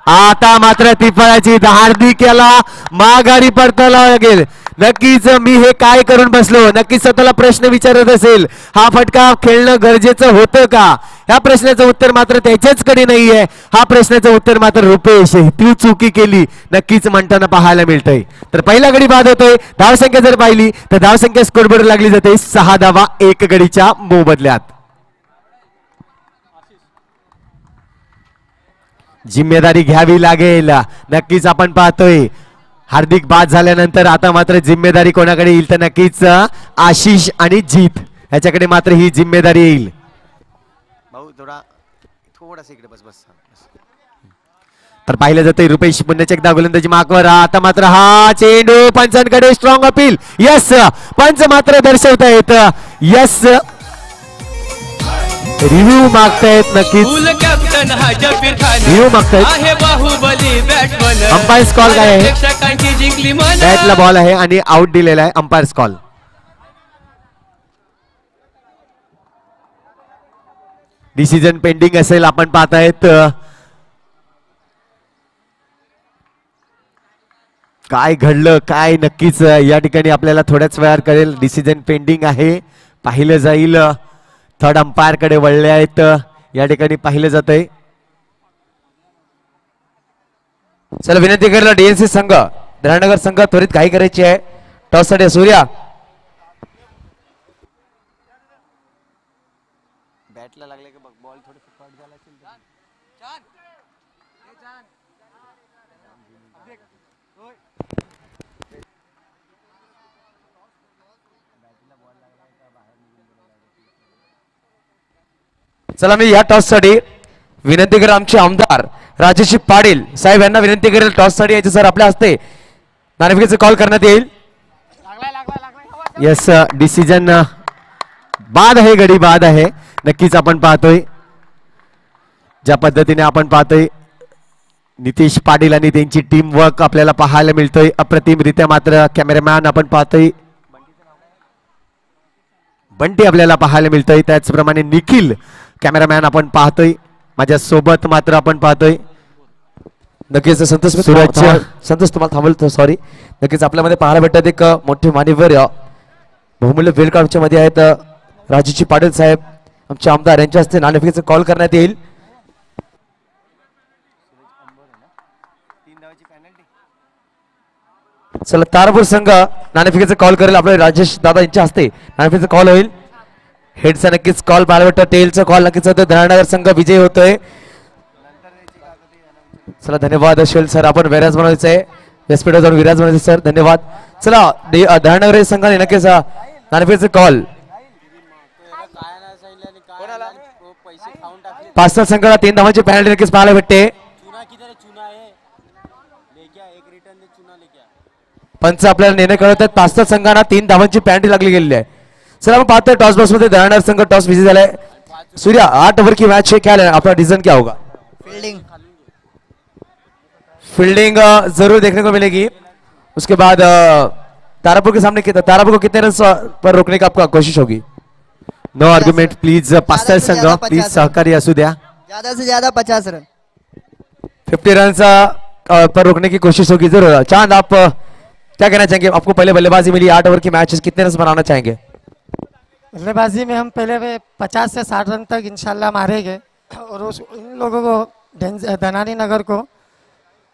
S2: आता मात्र तिफळाची हार्दिक याला माघारी परतायला लागेल. नक्कीच मी हे काय करून बसलो. नक्कीच स्वतःला प्रश्न विचारत असेल हा फटका खेळणं गरजेचं होतं का. या प्रश्नाचं उत्तर मात्र त्याच्याच कडे नाहीये. हा प्रश्नाचं उत्तर मात्र रुपेश ती चुकी केली नक्कीच म्हणताना पाहायला मिळतंय. तर पहिला गडी बाद होतोय. धावसंख्या जर पाहिली तर धावसंख्या स्कोरबोर्ड लागली जाते 6 धावा 1 गडीच्या मोबदल्यात. जिम्मेदारी घ्यावी लागेल. नक्कीच आपण पाहतोय हार्दिक बाद झाल्यानंतर आता मात्र जिम्मेदारी कोणाकडे येईल तर नक्कीच आशिष आणि जीत याच्याकडे मात्र ही जिम्मेदारी येईल. भाऊ थोडासा इकडे बस. तर पाहिलं जातंय रुपेश पुन्हा एकदा गोलंदाजी मार्कवर. आता मात्र हा चेंडू पंचांकडे स्ट्रॉंग अपील. यस पंच मात्र दर्शवतायत यस रिव्ह्यू मागतायत. नक्कीच रिव्ह्यू मागतायत. अंपायर्स कॉल काय आहे. बॅटला बॉल आहे आणि आउट दिलेला आहे. Umpires call. डिसिजन पेंडिंग असेल आपण पाहतायत. काय घडलं काय नक्कीच या ठिकाणी आपल्याला थोड्याच वेळात कळेल. डिसिजन पेंडिंग आहे पाहिलं जाईल. थर्ड अंपायर कडे वळले आहेत या ठिकाणी पाहिलं जातंय.
S1: चला विनंती करायला डीएनसी संघ धरणनगर संघ त्वरित काही करायची आहे. टॉस साठी सूर्या
S2: बॅटला लागले का बघ बॉल थोडी फुकट झाला असेल.
S1: चला मी या टॉस साठी विनंती करेल आमचे आमदार राजेश पाटील साहेब यांना विनंती करेल टॉस साठी यायचे सर आपल्या हस्ते नाणेफेकीचा कॉल करण्यात येईल.
S2: यस डिसिजन बाद आहे. गडी बाद आहे. नक्कीच आपण पाहतोय ज्या पद्धतीने आपण पाहतोय नितेश पाटील आणि त्यांची टीम वर्क आपल्याला पाहायला मिळतोय अप्रतिमरित्या. मात्र कॅमेरामॅन आपण पाहतोय बंटी आपल्याला पाहायला मिळतोय. त्याचप्रमाणे निखिल कॅमेरामॅन आपण पाहतोय माझ्या सोबत मात्र आपण पाहतोय.
S1: नक्कीच संतोष तुम्हाला थांबवलं सॉरी. नक्कीच आपल्यामध्ये पाहायला भेटतात एक मोठे मान्यवर बहुमूल्य वेळ काढच्या मध्ये आहेत राजेश पाटील साहेब आमचे आमदार यांच्या हस्ते नाणेफेकीचा कॉल करण्यात येईल. चला तारापूर संघ नाणेफेकीचा कॉल करेल आपले राजेश दादा यांच्या हस्ते नाणेफेकीचा कॉल होईल. हेडचा नक्कीच कॉल पाहायला भेटतो. टेलचा कॉल नक्कीच होतो. धरणनगर संघ विजय होतोय. चला धन्यवाद अश्विल सर आपण विराज बनवायचं आहे व्यासपीठावर जाऊन विराज बनवायचं सर धन्यवाद. चला धरणनगर संघाने नक्कीच नाणेफेकीचा कॉल 5 संघाला 3 धावांची पेनल्टी नक्कीच पाहायला भेटते. पंच आपल्याला निर्णय कळवतात 5 संघांना 3 धावांची पेनल्टी लागली गेलेली आहे. चला आपण पाहतोय टॉस बॉक्स मध्ये धरणनगर संघ टॉस विजयी झालाय. सूर्या 8 ओवर की मैच है क्या आपका डिसीजन क्या होगा. फील्डिंग जरूर देखने को मिलेगी. उसके बाद तारापुर के सामने तारापुर को कितने रन पर रोकने का आपका कोशिश होगी.
S2: No argument please. 5 संघ प्लीज सहकारी असू द्या.
S3: ज्यादा से ज्यादा 50 रन
S1: 50 रन पर रोकने की कोशिश होगी जरूर. चांद आप क्या कहना चाहेंगे. आपको पहले बल्लेबाजी मिली 8 ओवर की मैच कितने रन बनाना चाहेंगे.
S4: बल्लेबाजी में हम पहले 50 से 60 रन तक इंशाल्लाह मारेंगे और इन लोगों को धनानी नगर को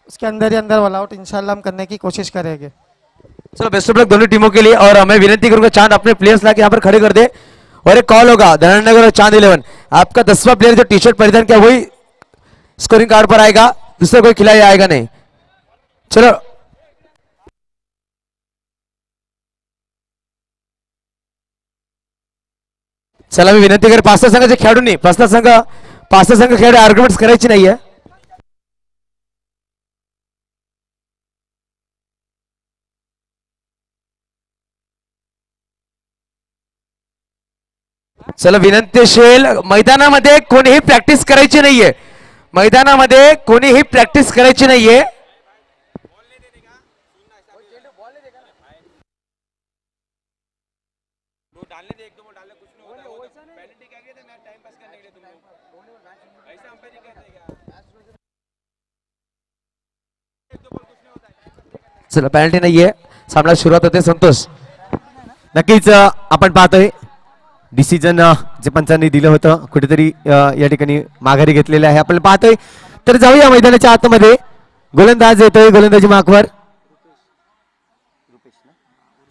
S4: उसके अंदर ही अंदर ऑल आउट इंशाल्लाह हम करने की कोशिश करेंगे.
S1: चलो बेस्ट ऑफ लक दोनों टीमों के लिए. और मैं विनती करूंगा चांद अपने प्लेयर्स लाके यहाँ पर खड़े कर दे और एक कॉल होगा धरणनगर और चांद 11 आपका 10वां प्लेयर जो टी शर्ट परिधान किया वही स्कोरिंग कार्ड पर आएगा. दूसरा कोई खिलाड़ी आएगा नहीं. चलो चला मी विनंती करेन 5 संघाचे खेळाडूंनी 5 संघ खेळाडू आर्ग्युमेंट्स करायची नाहीये. चला विनंती असेल, मैदानामध्ये कोणीही प्रॅक्टिस करायची नाहीये, मैदानामध्ये कोणीही प्रॅक्टिस करायची नाहीये. चला पेनल्टी नाहीये, सामना सुरुवात होते. संतोष
S2: नक्कीच आपण पाहतोय डिसिजन जे पंचांनी दिलं होतं कुठेतरी या ठिकाणी माघारी घेतलेले आहे आपण पाहतोय. तर जाऊया मैदानाच्या आतमध्ये. गोलंदाज येतोय गोलंदाजी मार्कवर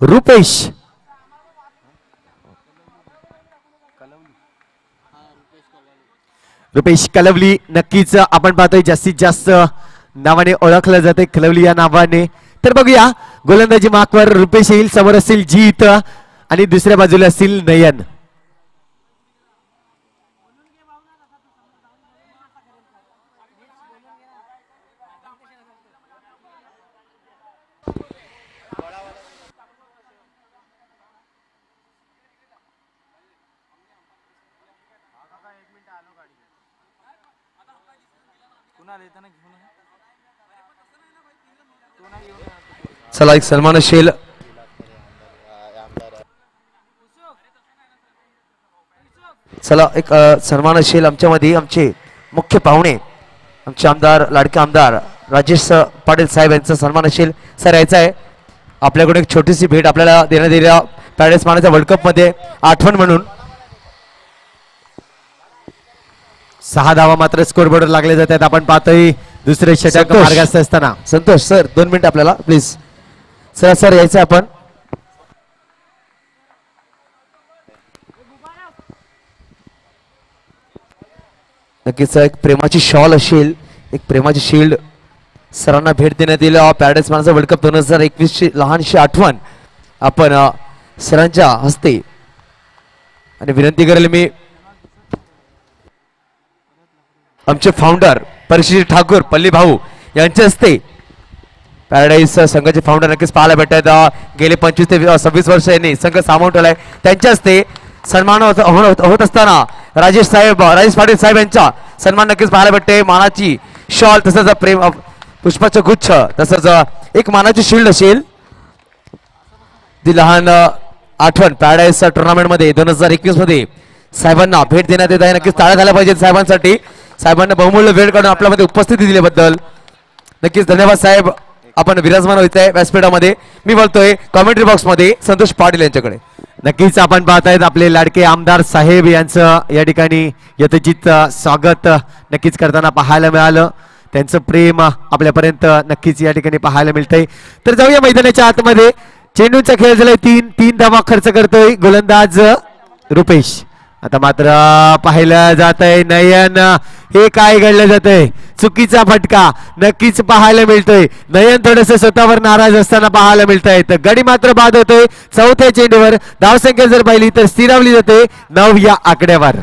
S2: रुपेश. रुपेश कलवली नक्कीच आपण पाहतोय जास्तीत जास्त नावाने ओळखलं जाते कलवली या नावाने. तर बघूया गोलंदाजी मार्कवर रुपेश येईल. समोर असतील जीत आणि दुसऱ्या बाजूला असतील नयन.
S1: चला एक सन्मानशील चला एक सन्मानशील आमच्यामध्ये आमचे मुख्य पाहुणे आमचे आमदार लाडके आमदार राजेश पाटील साहेब यांचा सन्मानशील सर यायचा आहे. आपल्याकडे एक छोटीशी भेट आपल्याला देण्यात येईल पॅरेस मानाच्या वर्ल्ड कप मध्ये आठवण म्हणून.
S2: 6 धावा मात्र स्कोरबोर्डवर लागले जातात. आपण पाहतोय दुसरे षटक
S1: संतोष.
S2: मार्गास्त असताना.
S1: संतोष सर 2 मिनिट आपल्याला प्लीज. सर सर यायचं आपण. नक्कीच एक प्रेमाची शॉल असेल, एक प्रेमाची शील्ड सरांना भेट देण्यात येईल. पॅरेडाईज मानाचा वर्ल्ड कप 2021 ची लहानशी आठवण आपण सरांच्या हस्ते आणि विनंती करेल मी आमचे फाउंडर परिशिष्ट ठाकूर पल्ली भाऊ यांच्या हस्ते पॅराडाईज संघाचे फाउंडर नक्कीच पाहायला भेटतात. गेले 25 ते 26 वर्ष यांनी संघ सामावून ठेवलाय. त्यांच्या हस्ते सन्मान होत असताना राजेश पाटील साहेब यांचा सन्मान नक्कीच पाहायला भेटते. मानाची शॉल तसंच प्रेम पुष्पाचं गुच्छ तसंच एक मानाची शिल्ड असेल. ती लहान आठवण पॅराडाईज टुर्नामेंट मध्ये 2021 मध्ये साहेबांना भेट देण्यात येत आहे. नक्कीच टाळ्या झाल्या पाहिजेत साहेबांसाठी. साहेबांना बहुमूल्य वेळ काढून आपल्यामध्ये उपस्थिती दिल्याबद्दल नक्कीच धन्यवाद साहेब. आपण विराजमान होत आहे व्यासपीठामध्ये. मी बोलतोय कॉमेंट्री बॉक्स मध्ये संतोष पाटील यांच्याकडे.
S2: नक्कीच आपण पाहतायत आपले लाडके आमदार साहेब यांचं या ठिकाणी यथोचित स्वागत नक्कीच करताना पाहायला मिळालं. त्यांचं प्रेम आपल्यापर्यंत नक्कीच या ठिकाणी पाहायला मिळतंय. तर जाऊया मैदानाच्या आतमध्ये. चेंडूचा खेळ झालाय 3 धावा खर्च करतोय गोलंदाज रुपेश. आता मात्र पाहिलं जात आहे नयन. हे काय घडलं जात आहे, चुकीचा फटका नक्कीच पाहायला मिळतोय. नयन थोडस स्वतःवर नाराज असताना पाहायला मिळत आहे. तर गडी मात्र बाद होतोय. चौथ्या चेंडूवर धावसंख्या जर पाहिली तर स्थिरावली जाते 9 या आकड्यावर.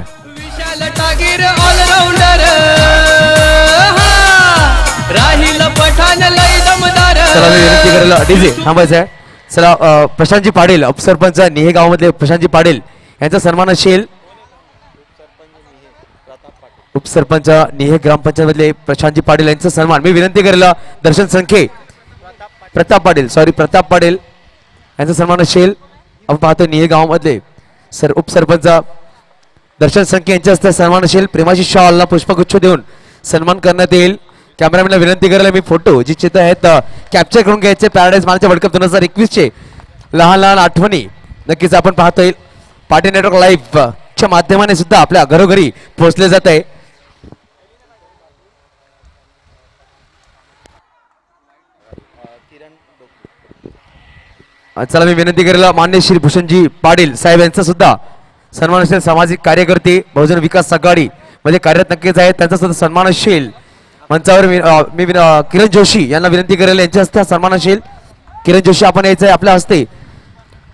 S1: चला मी विनंती करेल डीजे थांबायचं आहे. चला प्रशांतजी पाटील उपसरपंच निहे गावामधले प्रशांतजी पाटील यांचा सन्मान असेल. उपसरपंच निहे ग्रामपंचायत मधले प्रशांतजी पाटील यांचा सन्मान मी विनंती करेल. दर्शन संखे प्रताप पाटील यांचा सन्मान असेल. आपण पाहतो निहे गावामधले उपसरपंच दर्शन संखे यांच्या हस्ते सन्मान असेल. प्रेमाची शॉलला पुष्पगुच्छ देऊन सन्मान करण्यात येईल. कॅमेरामॅनला विनंती करायला मी फोटो जी चित्र आहेत कॅप्चर करून घ्यायचे. पॅराडाईज मानाच्या वर्ल्ड कप 2021 चे लहान आठवणी नक्कीच आपण पाहतोय. पाटील नेटवर्क लाईव्ह च्या माध्यमाने सुद्धा आपल्या घरोघरी पोहोचले जात आहे. चला मी विनंती करेल मान्य श्री भूषणजी पाटील साहेब यांचा सुद्धा सन्मान असेल. सामाजिक कार्यकर्ते बहुजन विकास आघाडी मध्ये कार्यरत नक्कीच आहेत. त्यांचा सुद्धा सन्मान असेल. मंचावर मी किरण जोशी यांना विनंती करेल यांच्या हस्ते सन्मान असेल. किरण जोशी आपण यायचं आहे आपल्या हस्ते.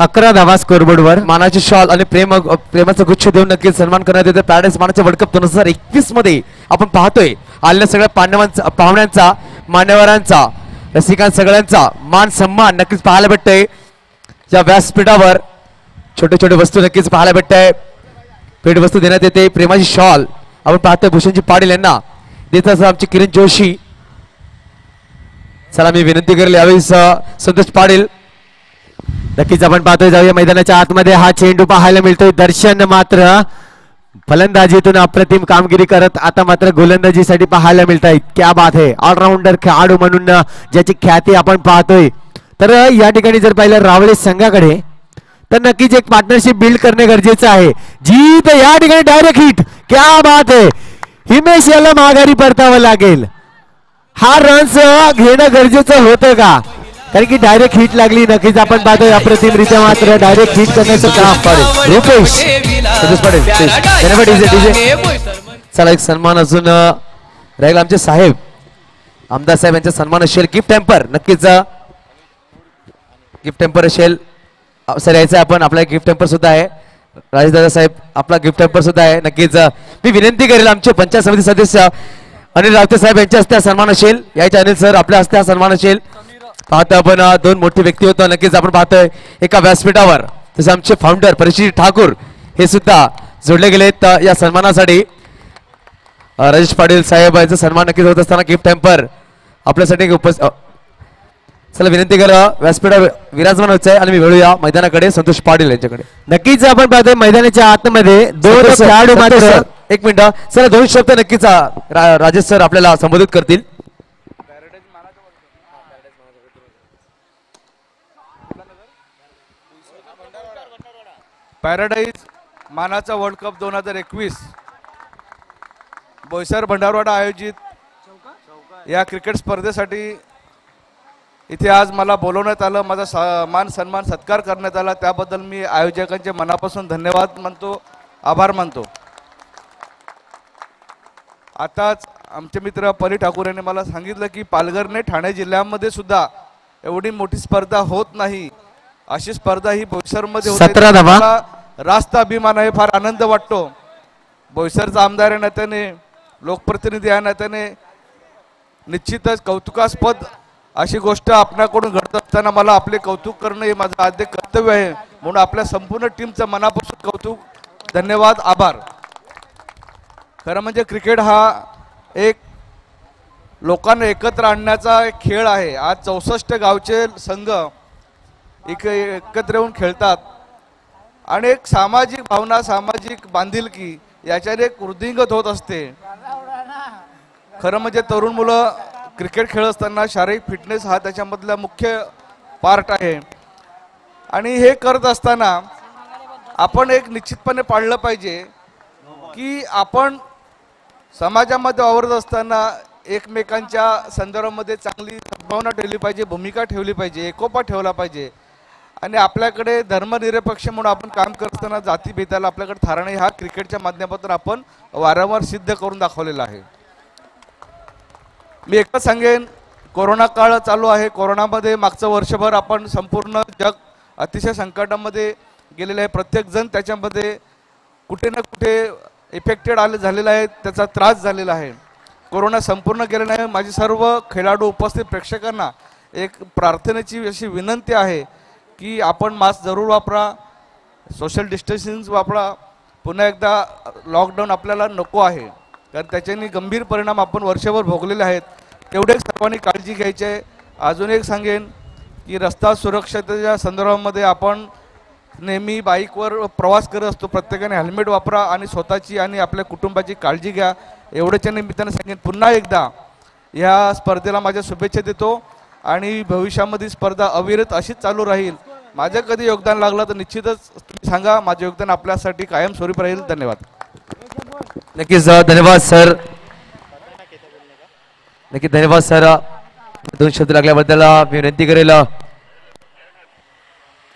S2: 11 धावा स्कोरबोर्डवर.
S1: मानाची शॉल आणि प्रेमाचा गुच्छ देऊन नक्कीच सन्मान करण्यात येते. पॅराडाईज मानाच्या वर्ल्ड कप 2021 मध्ये आपण पाहतोय आलेल्या सगळ्या पाहुण्यांचा मान्यवरांचा रसिकां सगळ्यांचा मान सन्मान नक्कीच पाहायला भेटतोय. या व्यासपीठावर छोटे छोटे वस्तू नक्कीच पाहायला भेटत आहे. भेटवस्तू देण्यात येते. प्रेमाची शॉल आपण पाहतोय भूषणजी पाटील यांना देत असं आमचे किरण जोशी. चला मी विनंती करेल यावेळी संतोष पाटील.
S2: नक्कीच आपण पाहतोय, जाऊया मैदानाच्या आतमध्ये. हा चेंडू पाहायला मिळतोय. दर्शन मात्र फलंदाजीतून अप्रतिम कामगिरी करत आता मात्र गोलंदाजीसाठी पाहायला मिळत आहेत. क्या बात आहे. ऑलराऊंडर खेळाडू म्हणून ज्याची ख्याती आपण पाहतोय. तर या ठिकाणी जर पाहिलं रावळे संघाकडे तर नक्कीच एक पार्टनरशिप बिल्ड करणे गरजेचं आहे. जीत या ठिकाणी डायरेक्ट हिट. क्या बात आहे. हिमेश याला माघारी परतावं लागेल. हा रन्स घेणं गरजेचं होतं का, कारण की डायरेक्ट हिट लागली. नक्कीच आपण पाहतोय अप्रतिमरित्या मात्र डायरेक्ट हिट करण्याचं काम पडेल. रुपेश
S1: संतोष पाटील धन्यवाद. डीजे चला एक सन्मान अजून राहील आमचे साहेब आमदार साहेब यांचा सन्मान असेल. गिफ्ट टेम्पर नक्कीच गिफ्ट टेम्पर असेल. सर यायचं आपण आपला गिफ्ट टेम्पर सुद्धा आहे. राजेश दादा साहेब आपला गिफ्ट टेम्पर सुद्धा आहे. नक्कीच मी विनंती करेल आमचे पंचायत समिती सदस्य अनिल रावते साहेब यांच्या हस्ते हा सन्मान असेल. यायच्या अनिल सर आपल्या हस्ते हा सन्मान असेल. पाहतो आपण दोन मोठी व्यक्ती होतो. नक्कीच आपण पाहतोय एका व्यासपीठावर तसे आमचे फाउंडर परिचित ठाकूर हे सुद्धा जोडले गेलेत या सन्मानासाठी. राजेश पाटील साहेब यांचा सन्मान नक्कीच होत असताना गिफ्ट टेम्पर आपल्यासाठी चला विनंती करा व्यासपीठावर विराजमान व्हायचं आहे आणि मी वेळूया मैदानाकडे संतोष पाटील यांच्याकडे.
S2: नक्कीच आपण पाहतोय मैदानाच्या आतमध्ये दोन खेळाडू मात्र.
S1: एक मिनिट चला दोन शब्द नक्कीच राजेश सर आपल्याला संबोधित करतील.
S5: पॅराडाईज मानाचा वर्ल्ड कप 2021 बोईसर भंडारवाडा आयोजित या क्रिकेट स्पर्धेसाठी इथे आज मला बोलवण्यात आलं. माझा मान सन्मान सत्कार करण्यात आला. त्याबद्दल मी आयोजकांचे मनापासून धन्यवाद मानतो, आभार मानतो. आताच आमचे मित्र परी ठाकूर यांनी मला सांगितलं की पालघरने ठाणे जिल्ह्यामध्ये सुद्धा एवढी मोठी स्पर्धा होत नाही. अशी स्पर्धा ही बोईसरमध्ये होते.
S2: 17 धावा.
S5: मला रास्त अभिमान आहे, फार आनंद वाटतो. बोईसरचा आमदार या नात्याने, लोकप्रतिनिधी या नात्याने निश्चितच कौतुकास्पद अशी गोष्ट आपल्याकडून घडत असताना मला आपले कौतुक करणं हे माझं आद्य कर्तव्य आहे. म्हणून आपल्या संपूर्ण टीमचं मनापासून कौतुक, धन्यवाद, आभार. खरं म्हणजे क्रिकेट हा एक लोकांना एकत्र आणण्याचा एक खेळ आहे. आज 64 गावचे संघ एकत्र येऊन खेळतात आणि एक सामाजिक भावना, सामाजिक बांधिलकी याच्याने एक वृद्धिंगत होत असते. खरं म्हणजे तरुण मुलं क्रिकेट खेळत असताना शारीरिक फिटनेस हा त्याच्यामधला मुख्य पार्ट आहे. आणि हे करत असताना आपण एक निश्चितपणे पाळलं पाहिजे की आपण समाजामध्ये वावरत असताना एकमेकांच्या संदर्भामध्ये चांगली सद्भावना ठेवली पाहिजे, भूमिका ठेवली पाहिजे, एकोपा ठेवला पाहिजे. आणि आपल्याकडे धर्मनिरपेक्ष म्हणून आपण काम करत असताना जातीभेदाला आपल्याकडे थारा नाही. हा क्रिकेटच्या माध्यमातून आपण वारंवार सिद्ध करून दाखवलेला आहे. मी एकच सांगेन, कोरोना काळ चालू आहे. कोरोनामध्ये मागचं वर्षभर आपण संपूर्ण जग अतिशय संकटामध्ये गेलेलं आहे. प्रत्येक जण त्याच्यामध्ये कुठे ना कुठे इफेक्टेड झालेला आहे, त्याचा त्रास झालेला आहे. कोरोना संपूर्ण गेला नाही. माझी सर्व खेळाडू, उपस्थित प्रेक्षकांना एक प्रार्थनेची अशी विनंती आहे की आपण मास्क जरूर वापरा, सोशल डिस्टन्सिंग वापरा. पुन्हा एकदा लॉकडाऊन आपल्याला नको आहे, कारण त्याच्याने गंभीर परिणाम आपण वर्षभर भोगलेले आहेत. तेवढेच सर्वांनी काळजी घ्यायची आहे. अजून एक सांगेन की रस्ता सुरक्षतेच्या संदर्भामध्ये आपण नेहमी बाईकवर प्रवास करत असतो. प्रत्येकाने हेल्मेट वापरा आणि स्वतःची आणि आपल्या कुटुंबाची काळजी घ्या. एवढ्याच्या निमित्ताने सांगेन. पुन्हा एकदा या स्पर्धेला माझ्या शुभेच्छा देतो आणि भविष्यामध्ये स्पर्धा अविरत अशीच चालू राहील. माझं कधी योगदान लागलं तर निश्चितच तुम्ही सांगा. माझं योगदान आपल्यासाठी कायमस्वरूपी राहील. धन्यवाद.
S1: नक्कीच धन्यवाद सर. नक्की धन्यवाद सर. दोन शब्द लागल्याबद्दल मी विनंती करेल.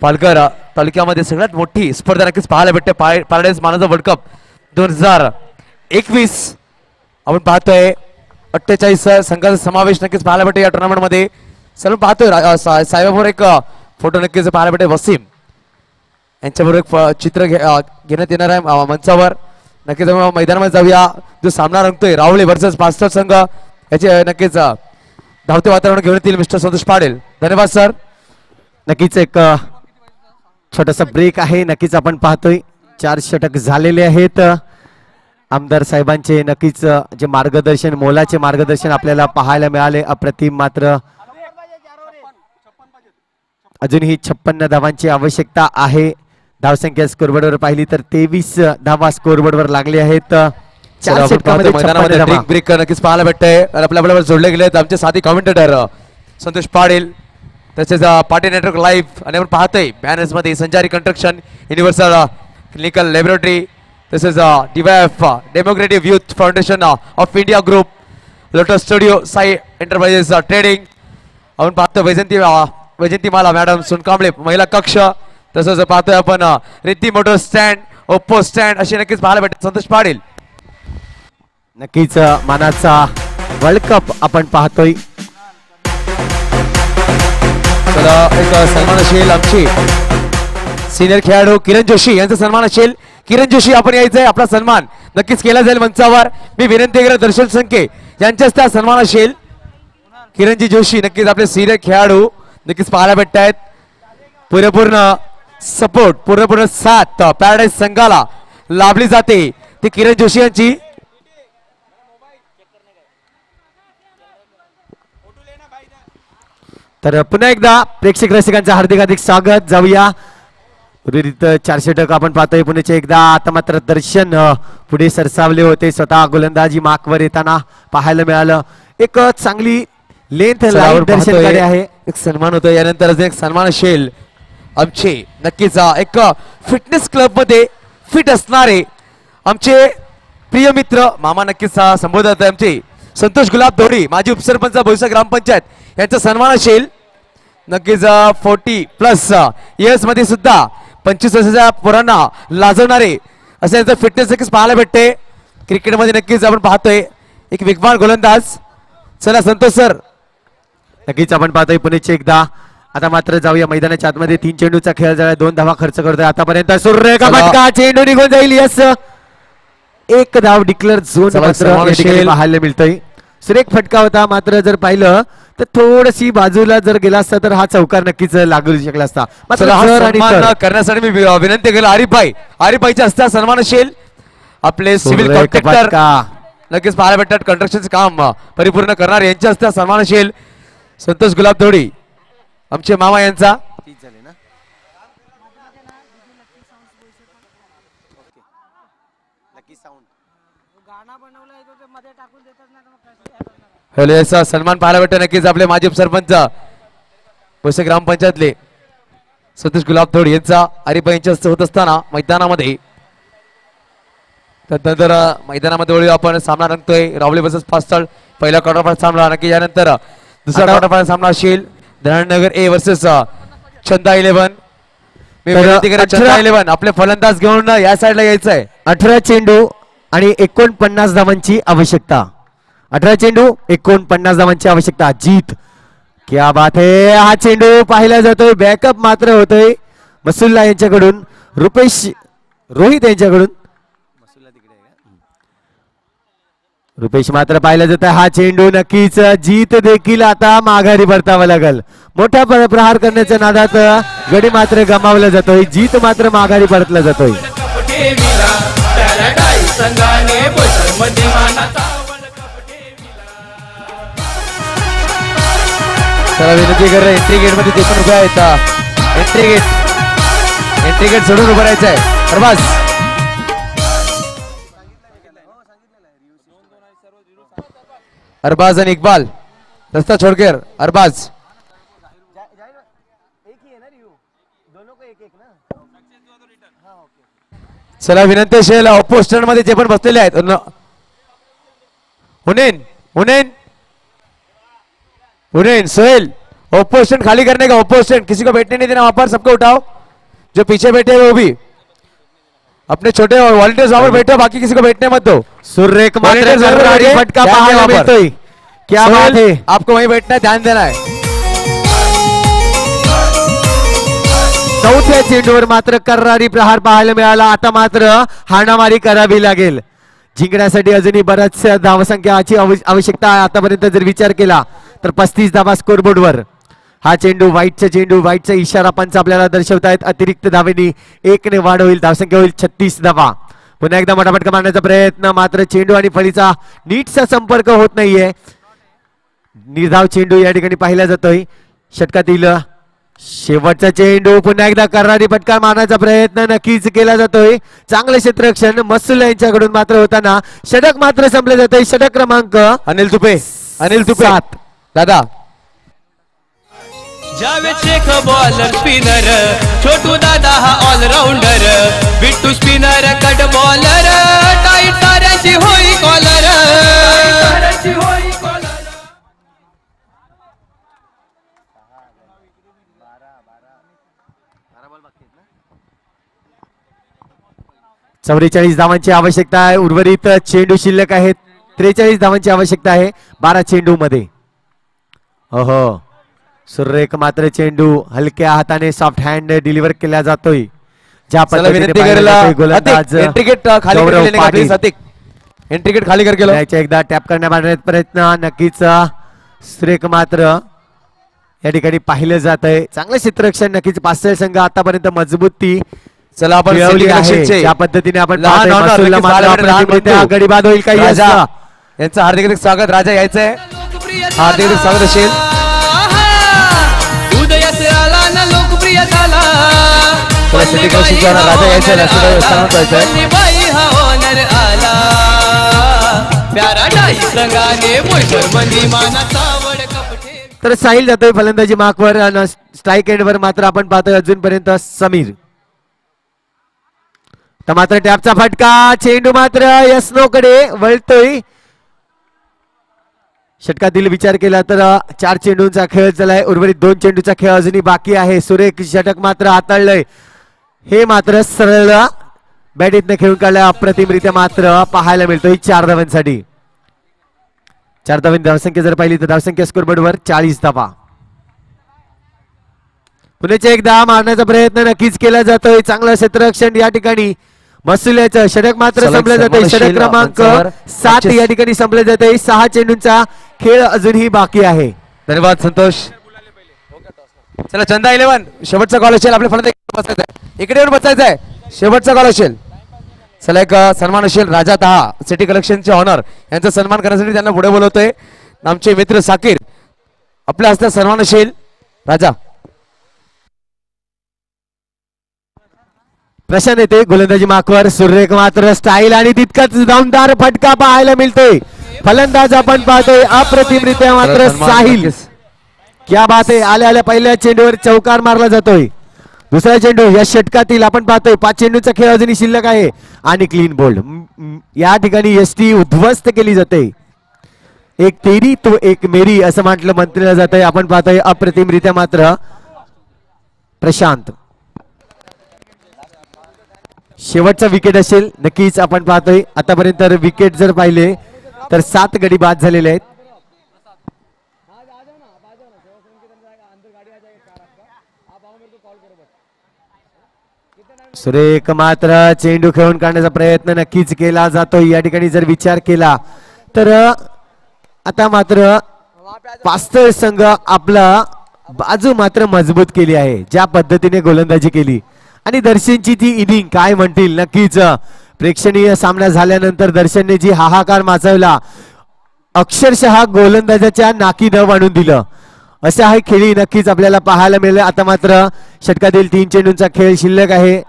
S1: पालघर तालुक्यामध्ये सगळ्यात मोठी स्पर्धा नक्कीच पाहायला भेटते. पॅराडाईज मानाचा वर्ल्ड कप 2021 आपण पाहतोय. 48 संघाचा समावेश नक्कीच पाहायला भेटते या टुर्नामेंटमध्ये. सर्व पाहतोय साहेबाबरोबर एक फोटो नक्कीच पाहायला भेटेल. वसीम यांच्याबरोबर एक चित्र घेण्यात येणार आहे मंचावर. नक्कीच मैदानामध्ये जाऊया. जो सामना रंगतोय रावळे वर्सेस पास्टर संघ, याचे नक्कीच धावते वातावरण घेऊन येतील मिस्टर संतोष पाटील. धन्यवाद सर.
S2: नक्कीच एक छोटासा ब्रेक आहे. नक्कीच आपण पाहतोय 4 षटक झालेले आहेत. आमदार साहेबांचे नक्कीच जे मार्गदर्शन, मोलाचे मार्गदर्शन आपल्याला पाहायला मिळाले, अप्रतिम. मात्र अजूनही 56 धावांची आवश्यकता आहे. धावसंख्या स्कोरबोर्डवर पाहिली तर 23 धावा स्कोरबोर्डवर लागले आहेत. 4 षटकामध्ये 56 धावा.
S1: ब्रेक नक्कीच पाहायला भेटतंय आणि आपल्याबरोबर जोडले गेले आहेत आमचे साथी कॉमेंटेटर संतोष पाटील, तसेच पाटील नेटवर्क लाईव्ह. आणि आपण पाहतोय बॅनर्स मध्ये संचारी कंस्ट्रक्शन, युनिव्हर्सल क्लिनिकल लॅबोरेटरी, तसेच DYF democratic youth foundation of India group, lotus studio, Sai enterprises trading. आपण पाहतो वैजंतीमाला मॅडम सोनकांबळे महिला कक्ष, तसंच पाहतोय आपण Riddhi motor stand, Oppo stand अशी नक्कीच पाहायला भेटत. संतोष पाटील,
S2: नक्कीच मानाचा वर्ल्ड कप आपण पाहतोय.
S1: चला एक सन्मान असेल आमची सिनियर खेळाडू किरण जोशी यांचा सन्मान असेल. किरण जोशी आपण यायचंय, आपला सन्मान नक्कीच केला जाईल मंचावर. मी विनंती करेन दर्शन संके यांच्याच त्या सन्मान असेल. किरणजी जोशी नक्कीच आपले सिनियर खेळाडू नक्कीच पाहायला भेटत आहेत. पूर्ण सपोर्ट, पूर्ण साथ पॅराडाईज संघाला लाभली जाते ती किरण जोशी यांची.
S2: तर पुन्हा एकदा प्रेक्षक रसिकांचं हार्दिक स्वागत. जाऊया उर्वरित 4 षटक आपण पाहतोय पुण्याचे एकदा. आता मात्र दर्शन पुढे सरसावले होते, स्वतः गोलंदाजी मार्कवर येताना पाहायला मिळालं. एक चांगली लेंथ लाईन दर्शनकडे आहे.
S1: एक सन्मान होतो, यानंतर अजून एक सन्मान असेल आमचे नक्कीच एक फिटनेस क्लब मध्ये फिट असणारे आमचे प्रिय मित्र मामा नक्कीच संबोधत आहे आमचे संतोष गुलाब धोडी, माजी उपसरपंच भविष्य ग्रामपंचायत यांचा सन्मान असेल. नक्कीच 40+ इयर्स मध्ये सुद्धा 25 वर्षाच्या पोरांना लाजवणारे असे यांचं फिटनेस नक्कीच पाहायला भेटते. क्रिकेटमध्ये नक्कीच आपण पाहतोय एक वेगवान गोलंदाज. चला संतोष सर,
S2: नक्कीच आपण पाहतोय पुण्याचे एकदा. आता मात्र जाऊया मैदानाच्या आतमध्ये. 3 चेंडूचा खेळ झाला, 2 धावा खर्च करतोय आतापर्यंत. सूर्य का फटका, चेंडू निघून जाईल. यस, 1 धाव डिक्लेअर झोन मात्र पाहायला मिळतोय. सुरेख फटका होता, मात्र जर पाहिलं तर थोडीशी बाजूला जर गेला असता तर हा चौकार नक्कीच लागू शकला असता.
S1: करण्यासाठी मी विनंती केली आरिफभाईच्या हस्ते सन्मान असेल. आपले सिव्हिल कॉन्ट्रॅक्टर नक्कीच पाहायला भेटतात, कंस्ट्रक्शनचे काम परिपूर्ण करणार यांच्या हस्ते सन्मान असेल. संतोष गुलाब धोडी आमचे मामा यांचा. हॅलो, याचा सन्मान पाहायला भेटतो नक्कीच आपले माजी उपसरपंच भविष्य ग्रामपंचायतले संतोष गुलाब धोडी यांचा हरिभाई यांच्या हस्ते होत असताना मैदानामध्ये. त्यानंतर मैदानामध्ये वळूया आपण. सामना रंगतोय रावली वर्सेस पास्थळ. पहिला क्वार्टर फायनल सामना, नक्की यानंतर दुसरा क्वार्टर फायनल सामना असेल धरणनगर ए वर्सेस चंदा 11. मी विनंती करेन चंदा 11 आपले फलंदाज घेऊन या साईडला यायचंय.
S2: 18 चेंडू आणि 49 धावांची आवश्यकता. 18 चेंडू 49 धावांची आवश्यकता. जीत, क्या बात है. हा चेंडू पाहिला जातोय, बॅकअप मात्र होतोय मसुल्ला यांच्याकडून, रुपेश रोहित यांच्याकडून. रुपेश मात्र पाहिला जात आहे. हा चेंडू नक्कीच जीत देखील आता माघारी परतावा लागल. मोठा प्रहार करण्याच्या नादात गडी मात्र गमावला जातोय. जीत मात्र माघारी परतला जातोय.
S1: चला विनंती कर, एंट्री गेट मध्ये 53 रुपये आहेत. एंट्री गेट सोडून उभं राहायचं आहे. अरबाज आणि इक्बाल रस्ता छोडकर. अरबाज चला विनंती असेल ओप्पो स्टँड मध्ये जे पण बसलेले आहेत. हुनैन सोहेल, ओप्पो स्टैंड खाली करने का. ओप्पो स्टैंड किसी को बैठने नहीं देना, वहां पर सबको उठाओ. जो पीछे बैठे हैं वो भी अपने छोटे वॉलंटियर्स वहां पर बैठो, बाकी किसी को बैठने मत दो.
S2: सुरेख मात्र फटका पाहायला मिळतोय. क्या बात है,
S1: आपको वहीं बैठना है, ध्यान देना है.
S2: चौथ्या चेंडूवर मात्र कर्रारी प्रहार पाहायला मिळाला. आता मात्र हाणामारी करावी लागेल. जिंकण्यासाठी अजूनही बऱ्याचशा धावसंख्याची आवश्यकता आहे. आतापर्यंत जर विचार केला तर 35 धावा स्कोरबोर्डवर. हा चेंडू व्हाईटचा इशारा पंच आपल्याला दर्शवतायत. अतिरिक्त धावेनी 1 ने वाढ होईल. धावसंख्या होईल 36 धावा. पुन्हा एकदा मोठा फटका मारण्याचा प्रयत्न, मात्र चेंडू आणि फळीचा नीटसा संपर्क होत नाहीये. निर्धाव चेंडू या ठिकाणी पाहिला जातोय. षटकातील शेवटचा चेंडू, पुन्हा एकदा कर्रारी फटका मारण्याचा प्रयत्न नक्कीच केला जातोय. चांगलं क्षेत्ररक्षण मसूल यांच्याकडून मात्र होताना षटक मात्र संपलं जातंय. षटक क्रमांक
S1: अनिल तुपे
S2: 7.
S1: दादा
S6: जावेद शेख बॉलर स्पिनर, छोटू दादा हा allrounder, Bittu spinner cut bowler, tight साऱ्याची होई कॉलर.
S2: चौवेचाळीस धावांची आवश्यकता आहे. उर्वरित चेंडू शिल्लक आहेत. 43 धावांची आवश्यकता आहे 12 चेंडू मध्ये. ओहो, सुरेख मात्र चेंडू हलक्या हाताने सॉफ्ट हँड डिलिव्हर केला जातोय. ज्या पद्धतीने गोलंदाज
S1: एंट्रीगेट खाली कर गेलो.
S2: एकदा टॅप करण्याचा प्रयत्न, नक्कीच सुरेख मात्र या ठिकाणी पाहिलं जात आहे. चांगलं क्षेत्ररक्षण नक्कीच पाचशे संघ आतापर्यंत मजबूती
S1: चला आपण
S2: ज्या पद्धतीने आपण गडी बाद होईल काही
S1: यांचं हार्दिक स्वागत. राजा यायचंय, हार्दिक स्वागत असेल.
S6: उदयास आला ना लोकप्रिय झाला,
S1: राजा यायचंय.
S6: बाई हा ऑनर आला, प्यारा डाईस रंगाने बोईसर मंदी मानाचा वर्ल्ड कप.
S2: तर साहिल जातोय फलंदाजी मार्कवर. स्ट्राईक एंडवर मात्र आपण पाहतोय अजूनपर्यंत समीर. तर मात्र टॅपचा फटका, चेंडू मात्र यस्नो कडे वळतोय. षटकातील विचार केला तर 4 चेंडूंचा खेळ झालाय. उर्वरित 2 चेंडूचा खेळ अजूनही बाकी आहे. सुरेख षटक मात्र हाताळलंय. हे मात्र सरळ बॅटीतनं खेळून काढल्या अप्रतिमरित्या मात्र पाहायला मिळतोय 4 धावांसाठी. 4 धावांची धावसंख्या जर पाहिली तर धावसंख्या स्कोरबोर्डवर 40 धावा. पुण्याच्या एकदा मारण्याचा प्रयत्न नक्कीच केला जातोय. चांगलं क्षेत्ररक्षण या ठिकाणी मसुल्याचं षटक मात्र संपलं जातंय. षटक क्रमांक 7 या ठिकाणी संपलं जातंय. 6 चेंडूंचा खेळ अजूनही बाकी आहे.
S1: धन्यवाद संतोष. चला चंदा 11 शेवटचा कॉल असेल. आपल्या फलंदाज इकडे येऊन बसायचं आहे. शेवटचा कॉल असेल. चला एक सन्मान असेल. राजा तहा सिटी कलेक्शनचे ऑनर यांचा सन्मान करण्यासाठी त्यांना पुढे बोलवतोय. आमचे मित्र साकीर आपल्या हस्ते सन्मान असेल. राजा
S2: प्रशांत येते गोलंदाजी मार्कवर. सुरेख मात्र स्टाईल आणि तितकाच दमदार फटका पाहायला मिळतोय. फलंदाज आपण पाहतोय अप्रतिमरित्या मात्र साहिल. क्या बात आहे. आल्या आल्या पहिल्या चेंडूवर चौकार मारला जातोय. दुसरा चेंडू या षटकातील आपण पाहतोय 5 चेंडूचा खेळ अजूनही शिल्लक आहे आणि क्लीन बोल्ड. या ठिकाणी एसटी उद्ध्वस्त केली जाते. एक तेरी तो एक मेरी असं म्हटलं जात आहे. आपण पाहतोय अप्रतिमरित्या मात्र प्रशांत. शेवटचा विकेट असेल नक्कीच. आपण पाहतोय आतापर्यंत विकेट जर पाहिले तर 7 गडी बाद झालेले आहेत. सुरेख मात्र चेंडू खेळून काढण्याचा प्रयत्न नक्कीच केला जातोय. या ठिकाणी जर विचार केला तर आता मात्र पास्तळ संघ आपला बाजू मात्र मजबूत केली आहे. ज्या पद्धतीने गोलंदाजी केली आणि दर्शनची ती इनिंग काय म्हणतील. नक्कीच प्रेक्षणीय सामना झाल्यानंतर दर्शनने जी हाहाकार माजवला, अक्षरशः गोलंदाजाच्या नाकी न आणून दिलं. अशा हा खेळी नक्कीच आपल्याला पाहायला मिळेल. आता मात्र षटकातील 3 चेंडूंचा खेळ शिल्लक आहे.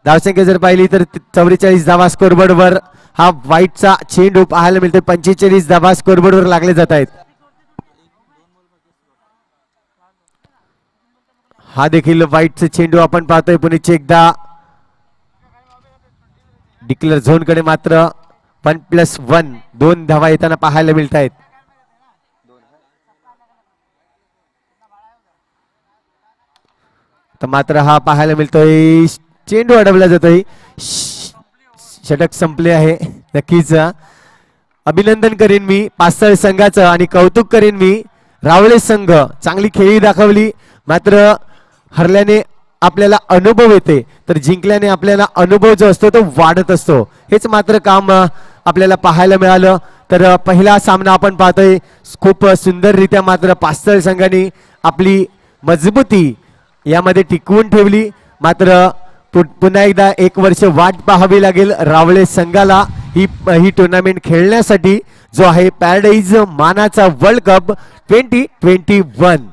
S2: धावसंख्या जर पाहिली तर 44 धावा स्कोरबोर्डवर हा व्हाईटचा चेंडू पाहायला मिळतो. 45 धावा स्कोरबोर्डवर लागले जात आहेत. हा देखील व्हाईटचा चेंडू आपण पाहतोय. पुणे एकदा डिक्लेअर झोन कडे मात्र 1+1 2 धावा येताना पाहायला मिळत आहेत. तर मात्र हा पाहायला मिळतोय चेंडू अडवला जातोय. षटक संपले आहे. नक्कीच अभिनंदन करेन मी पास्तळ संघाचं आणि कौतुक करेन मी रावळे संघ. चांगली खेळी दाखवली, मात्र हरल्याने आपल्याला अनुभव येते तर जिंकल्याने आपल्याला अनुभव जो असतो तो वाढत असतो. हेच मात्र काम आपल्याला पाहायला मिळालं. तर पहिला सामना आपण पाहतोय खूप सुंदररित्या मात्र पास्तळ संघाने आपली मजबूती यामध्ये टिकवून ठेवली. मात्र पुन्हा एकदा 1 वर्ष वाट पाहावी लागेल रावळे संघाला ही टुर्नामेंट खेळण्यासाठी, जो आहे पॅराडाईज मानाचा वर्ल्ड कप 2021.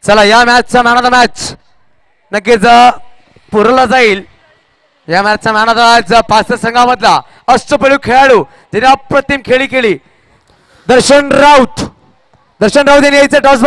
S1: चला या मॅचचा मॅन ऑफ द मॅच नक्कीच पुरवला जाईल. या मॅचचा मॅन ऑफ द मॅच पाच संघामधला अष्टपैलू खेळाडू ज्याने अप्रतिम खेळी केली दर्शन राऊत यांनी यायचं टॉस